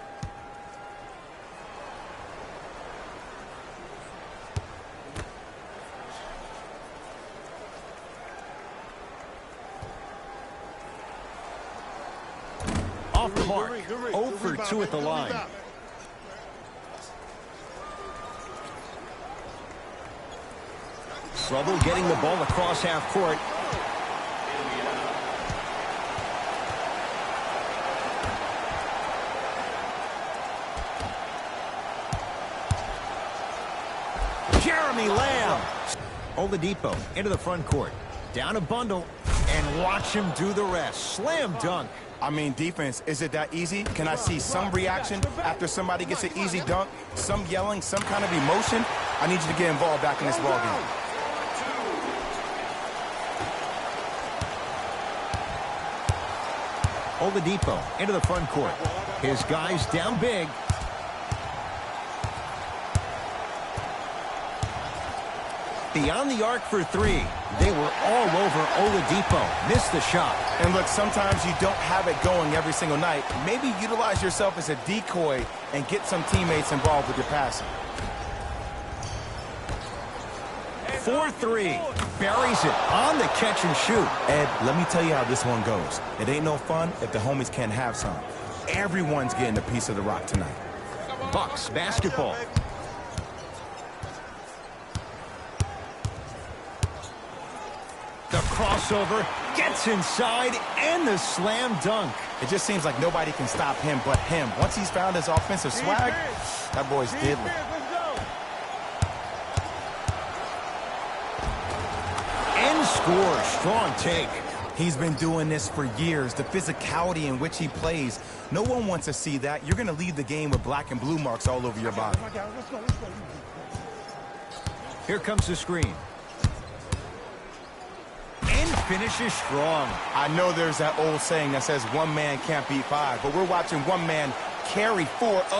Off the mark, 0 for 2 at the line. Trouble getting the ball across half court. Jeremy Lamb. Oladipo into the front court. Down a bundle, and watch him do the rest. Slam dunk. I mean, defense, is it that easy? Can I see some reaction after somebody gets an easy dunk? Some yelling, some kind of emotion? I need you to get involved back in this ballgame. Oladipo into the front court. His guys down big. Beyond the arc for 3. They were all over Oladipo. Missed the shot. And look, sometimes you don't have it going every single night. Maybe utilize yourself as a decoy and get some teammates involved with your passing. 4-3. Buries it on the catch and shoot. Ed, let me tell you how this one goes. It ain't no fun if the homies can't have some. Everyone's getting a piece of the rock tonight. Bucks basketball. The crossover gets inside and the slam dunk. It just seems like nobody can stop him but him. Once he's found his offensive swag, that boy's deadly. And scores. Strong take. He's been doing this for years. The physicality in which he plays, no one wants to see that. You're going to leave the game with black and blue marks all over your body. Here comes the screen. And finishes strong. I know there's that old saying that says one man can't beat 5, but we're watching one man carry 4 up.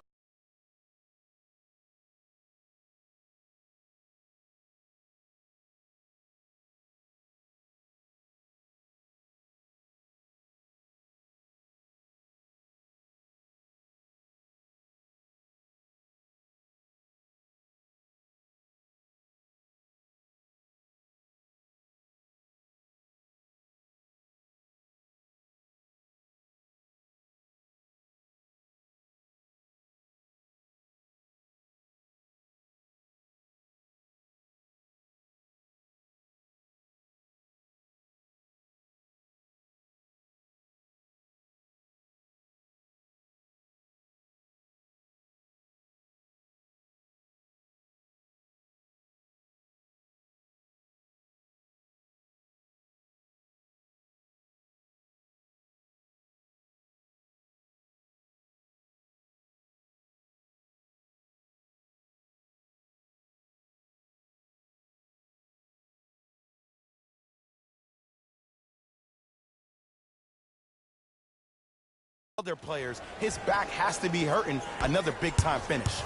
Other players, his back has to be hurting. Another big-time finish.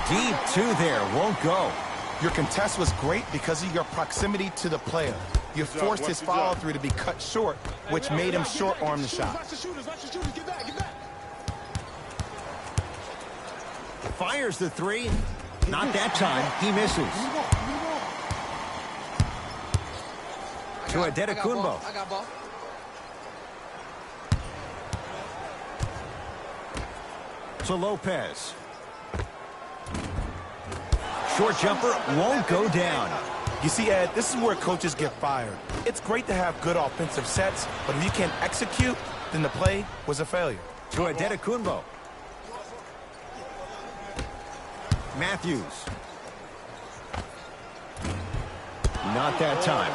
Deep 2 there, won't go. Your contest was great because of your proximity to the player. You forced his follow-through to be cut short, which made him short-arm the shot. Fires the 3. Not that time. He misses. To Adetokunbo. I got ball. To Lopez. Short jumper won't go down. You see, Ed, this is where coaches get fired. It's great to have good offensive sets, but if you can't execute, then the play was a failure. To Adetokunbo. Matthews. Not that time.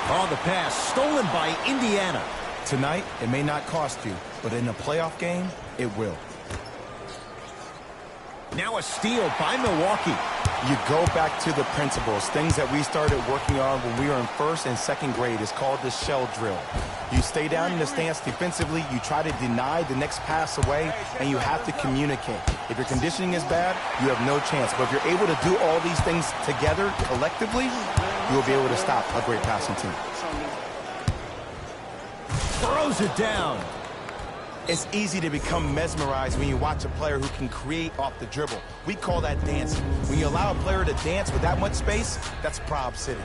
Oh, the pass stolen by Indiana. Tonight, it may not cost you, but in a playoff game, it will. Now a steal by Milwaukee. You go back to the principles, things that we started working on when we were in first and second grade. It's called the shell drill. You stay down in the stance defensively, you try to deny the next pass away, and you have to communicate. If your conditioning is bad, you have no chance. But if you're able to do all these things together, collectively, you will be able to stop a great passing team. Throws it down. It's easy to become mesmerized when you watch a player who can create off the dribble. We call that dancing. When you allow a player to dance with that much space, that's Prob City.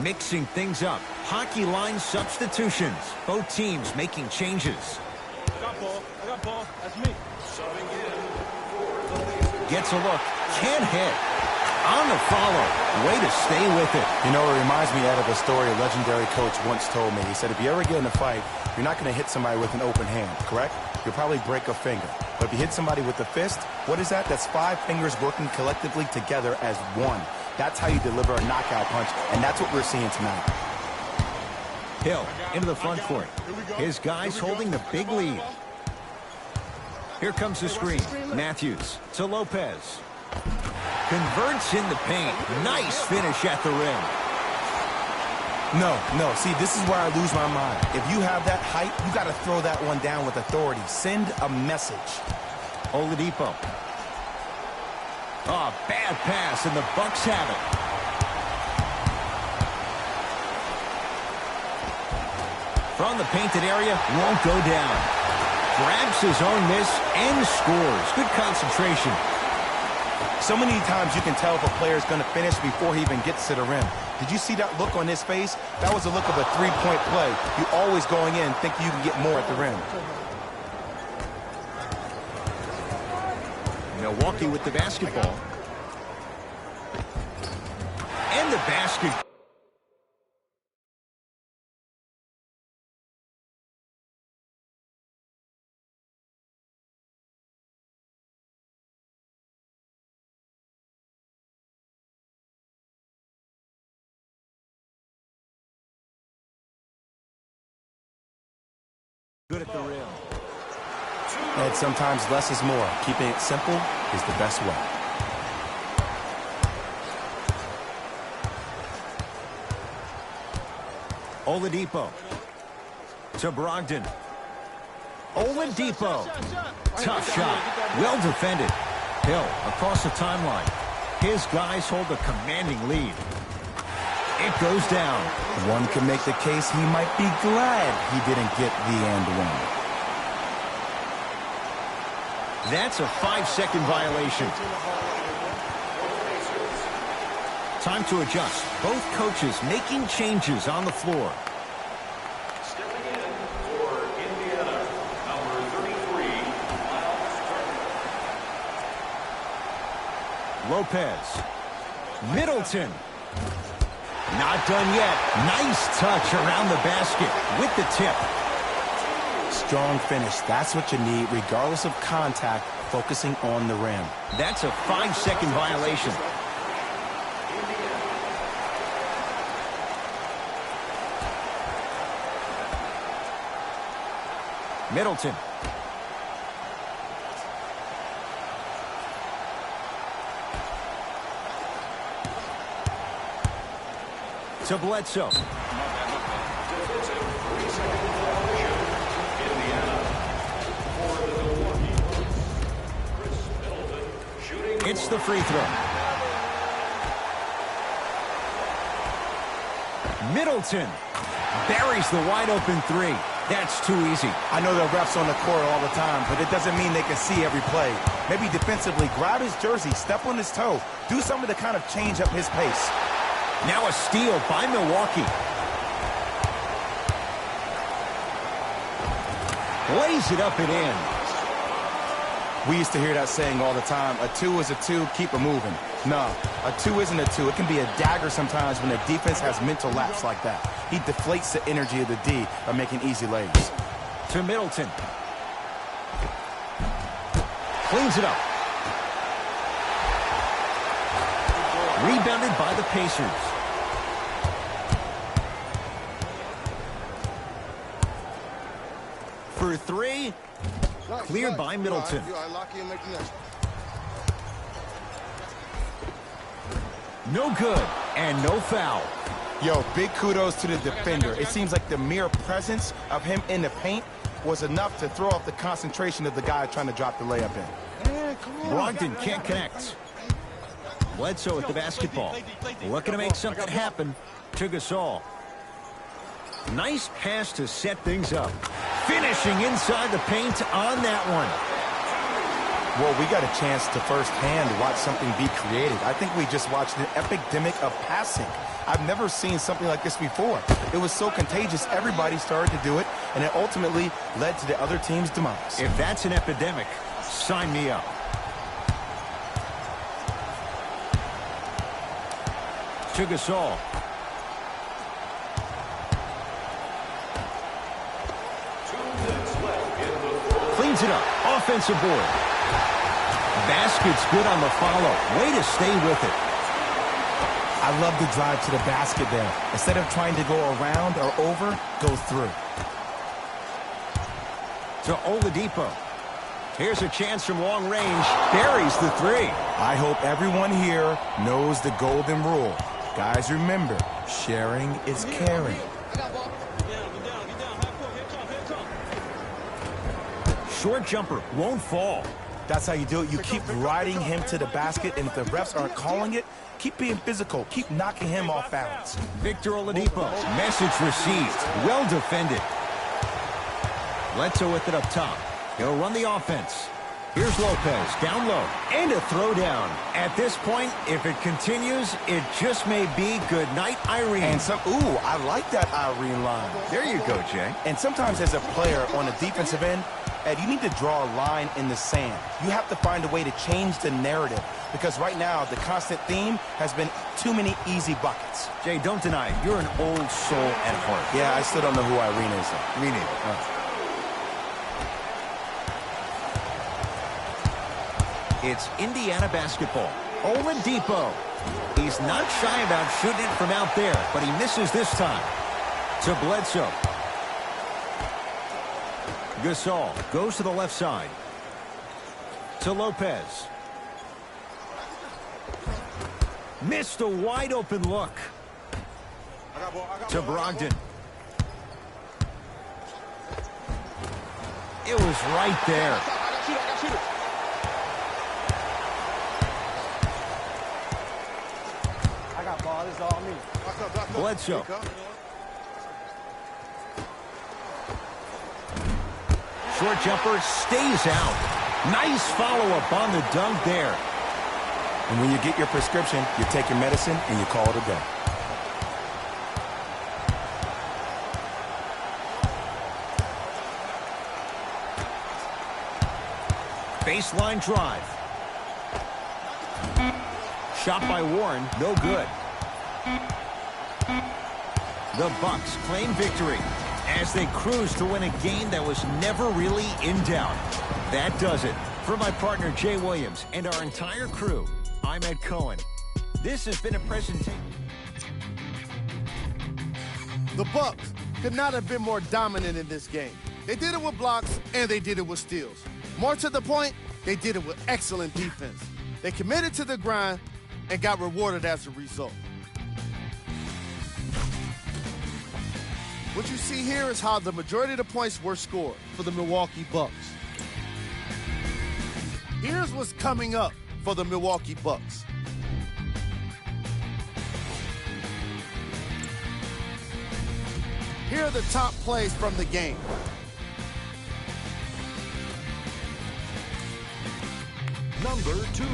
Mixing things up. Hockey line substitutions. Both teams making changes. I got ball. That's me. Gets a look. Can't hit. On the follow. Way to stay with it. You know, it reminds me out of a story a legendary coach once told me. He said, if you ever get in a fight, you're not going to hit somebody with an open hand, correct? You'll probably break a finger. But if you hit somebody with a fist, what is that? That's 5 fingers working collectively together as one. That's how you deliver a knockout punch, and that's what we're seeing tonight. Hill into the front court. His guys holding the big lead. Here comes the screen. Matthews to Lopez. Converts in the paint. Nice finish at the rim. No. See, this is where I lose my mind. If you have that height, you got to throw that one down with authority. Send a message. Oladipo. Oh, bad pass, and the Bucks have it. From the painted area, won't go down. Grabs his own miss and scores. Good concentration. So many times you can tell if a player is going to finish before he even gets to the rim. Did you see that look on his face? That was a look of a three-point play. You always going in thinking you can get more at the rim. Milwaukee with the basketball. And the basket. Good at the rim. And sometimes less is more. Keeping it simple is the best way. Oladipo to Brogdon. Oladipo. Tough shot. Well defended. Hill across the timeline. His guys hold a commanding lead. It goes down. One can make the case he might be glad he didn't get the and one. That's a 5-second violation. Time to adjust. Both coaches making changes on the floor. Stepping in for Indiana, number 33, Miles Turner. Lopez. Middleton. Not done yet. Nice touch around the basket with the tip. Strong finish. That's what you need, regardless of contact, focusing on the rim. That's a 5-second violation. Middleton. To Bledsoe. It's the free throw. Middleton buries the wide open three. That's too easy. I know the refs on the court all the time, but it doesn't mean they can see every play. Maybe defensively, grab his jersey, step on his toe, do something to kind of change up his pace. Now a steal by Milwaukee. Lays it up and in. We used to hear that saying all the time, a 2 is a 2, keep it moving. No, a 2 isn't a 2. It can be a dagger sometimes when the defense has mental lapse like that. He deflates the energy of the D by making easy lays. To Middleton. Cleans it up. Rebounded by the Pacers. For three. Cleared by Middleton. No good, and no foul. Yo, big kudos to the defender. It seems like the mere presence of him in the paint was enough to throw off the concentration of the guy trying to drop the layup in. Brogdon can't connect. Bledsoe with the basketball. Looking to make something happen. To Gasol. Nice pass to set things up. Finishing inside the paint on that one. Well, we got a chance to firsthand watch something be created. I think we just watched an epidemic of passing. I've never seen something like this before. It was so contagious, everybody started to do it, and it ultimately led to the other team's demise. If that's an epidemic, sign me up. To Gasol. Cleans it up. Offensive board. Basket's good on the follow. Way to stay with it. I love the drive to the basket there. Instead of trying to go around or over, go through. To Oladipo. Here's a chance from long range. Buries the three. I hope everyone here knows the golden rule. Guys, remember, sharing is caring. Short jumper won't fall. That's how you do it. You keep riding him to the basket, and if the refs aren't calling it, keep being physical. Keep knocking him off balance. Victor Oladipo. Message received. Well defended. Bledsoe with it up top. He'll run the offense. Here's Lopez, down low, and a throwdown. At this point, if it continues, it just may be good night, Irene. And I like that Irene line. There you go, Jay. And sometimes as a player on the defensive end, Ed, you need to draw a line in the sand. You have to find a way to change the narrative, because right now the constant theme has been too many easy buckets. Jay, don't deny it. You're an old soul at heart. Yeah, I still don't know who Irene is, though. Me neither. It's Indiana basketball. Oladipo. He's not shy about shooting it from out there, but he misses this time. To Bledsoe. Gasol goes to the left side. To Lopez. Missed a wide open look. To Brogdon. It was right there. Bledsoe. Short jumper stays out. Nice follow-up on the dunk there. And when you get your prescription, you take your medicine and you call it a day. Baseline drive. Shot by Warren, no good. The Bucks claim victory as they cruise to win a game that was never really in doubt. That does it. For my partner Jay Williams and our entire crew, I'm Ed Cohen. This has been a presentation. The Bucks could not have been more dominant in this game. They did it with blocks, and they did it with steals. More to the point, they did it with excellent defense. They committed to the grind and got rewarded as a result. What you see here is how the majority of the points were scored for the Milwaukee Bucks. Here's what's coming up for the Milwaukee Bucks. Here are the top plays from the game. Number 2.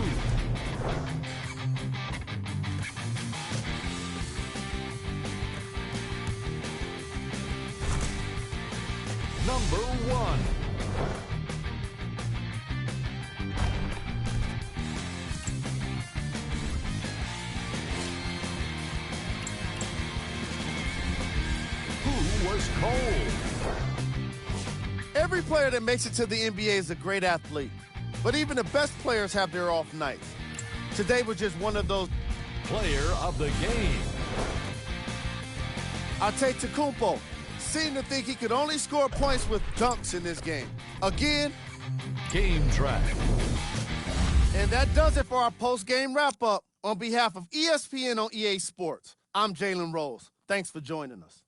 Number 1. Who was cold? Every player that makes it to the NBA is a great athlete, but even the best players have their off nights. Today was just one of those. Player of the game. Antetokounmpo seemed to think he could only score points with dunks in this game. Again, Game track. and that does it for our post-game wrap-up. On behalf of ESPN on EA Sports, I'm Jalen Rose. Thanks for joining us.